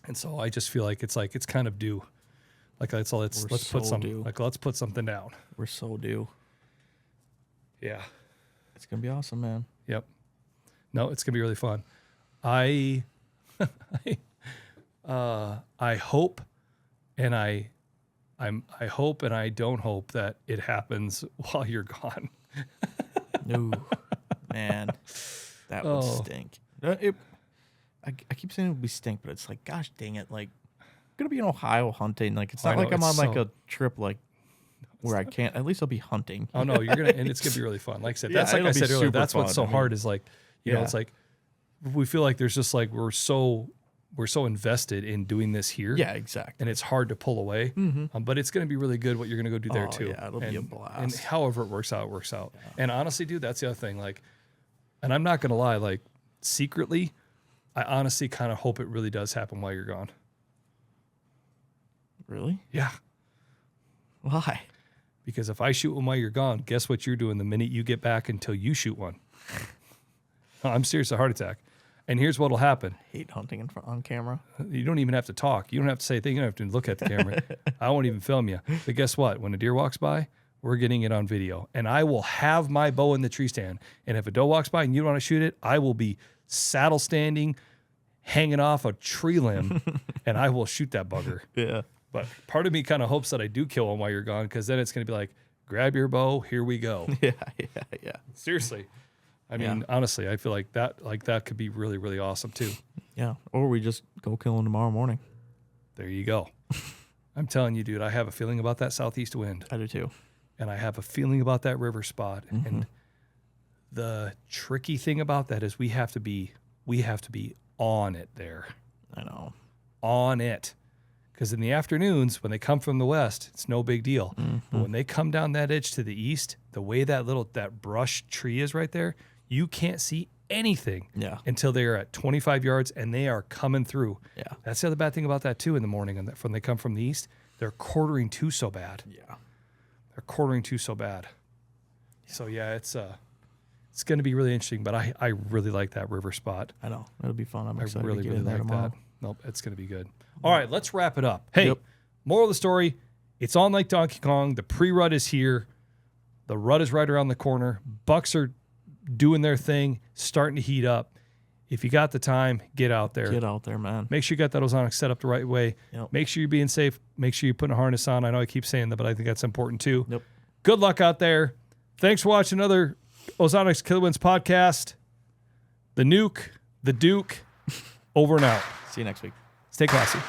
Speaker 1: And so I just feel like it's kind of due. Like let's put something down.
Speaker 2: We're so due.
Speaker 1: Yeah.
Speaker 2: It's gonna be awesome, man.
Speaker 1: Yep. No, it's gonna be really fun. I hope, and I hope, and I don't hope that it happens while you're gone.
Speaker 2: No, man, that would stink. I keep saying it would be stink, but it's like, gosh dang it, like I'm gonna be in Ohio hunting. Like it's not like I'm on like a trip like where I can't. At least I'll be hunting.
Speaker 1: Oh no, you're gonna, and it's gonna be really fun. Like I said, that's like I said earlier. That's what's so hard is like, you know, it's like we feel like there's just like we're so invested in doing this here.
Speaker 2: Yeah, exactly.
Speaker 1: And it's hard to pull away. But it's gonna be really good what you're gonna go do there too.
Speaker 2: Yeah, it'll be a blast.
Speaker 1: And however it works out, it works out. Yeah. And honestly, dude, that's the other thing. Like, and I'm not gonna lie, like secretly, I honestly kind of hope it really does happen while you're gone.
Speaker 2: Really?
Speaker 1: Yeah.
Speaker 2: Why?
Speaker 1: Because if I shoot one while you're gone, guess what you're doing the minute you get back until you shoot one? I'm serious, a heart attack. And here's what'll happen.
Speaker 2: I hate hunting on camera.
Speaker 1: You don't even have to talk. You don't have to say a thing. You don't have to look at the camera. I won't even film you. But guess what? When a deer walks by, we're getting it on video. And I will have my bow in the tree stand. And if a doe walks by and you don't want to shoot it, I will be saddle standing, hanging off a tree limb, and I will shoot that bugger.
Speaker 2: Yeah.
Speaker 1: But part of me kind of hopes that I do kill one while you're gone, because then it's going to be like, grab your bow, here we go.
Speaker 2: Yeah.
Speaker 1: Seriously. I mean, honestly, I feel like that could be really, really awesome too.
Speaker 2: Yeah. Or we just go kill him tomorrow morning.
Speaker 1: There you go. I'm telling you, dude, I have a feeling about that southeast wind.
Speaker 2: I do too.
Speaker 1: And I have a feeling about that river spot. And the tricky thing about that is we have to be on it there.
Speaker 2: I know.
Speaker 1: On it. Because in the afternoons, when they come from the west, it's no big deal.
Speaker 2: Mm-hmm.
Speaker 1: But when they come down that edge to the east, the way that brush tree is right there, you can't see anything until they're at 25 yards and they are coming through.
Speaker 2: Yeah.
Speaker 1: That's the other bad thing about that too in the morning. And when they come from the east, they're quartering to so bad.
Speaker 2: Yeah.
Speaker 1: They're quartering to so bad. So yeah, it's going to be really interesting. But I really like that river spot.
Speaker 2: I know. It'll be fun. I'm excited
Speaker 1: really,
Speaker 2: to get
Speaker 1: really
Speaker 2: in there
Speaker 1: like
Speaker 2: tomorrow.
Speaker 1: that. Nope, it's going to be good. All right, let's wrap it up. Hey,
Speaker 2: Yep.
Speaker 1: moral of the story, it's on Lake Donkey Kong. The pre-rut is here. The rut is right around the corner. Bucks are doing their thing, starting to heat up. If you got the time, get out there.
Speaker 2: Get out there, man.
Speaker 1: Make sure you got that ozonics set up the right way.
Speaker 2: Yep.
Speaker 1: Make sure you're being safe. Make sure you're putting a harness on. I know I keep saying that, but I think that's important too.
Speaker 2: Yep.
Speaker 1: Good luck out there. Thanks for watching another Ozonics Killerwinds podcast. The Nuke, the Duke, over and out.
Speaker 2: See you next week.
Speaker 1: Stay classy.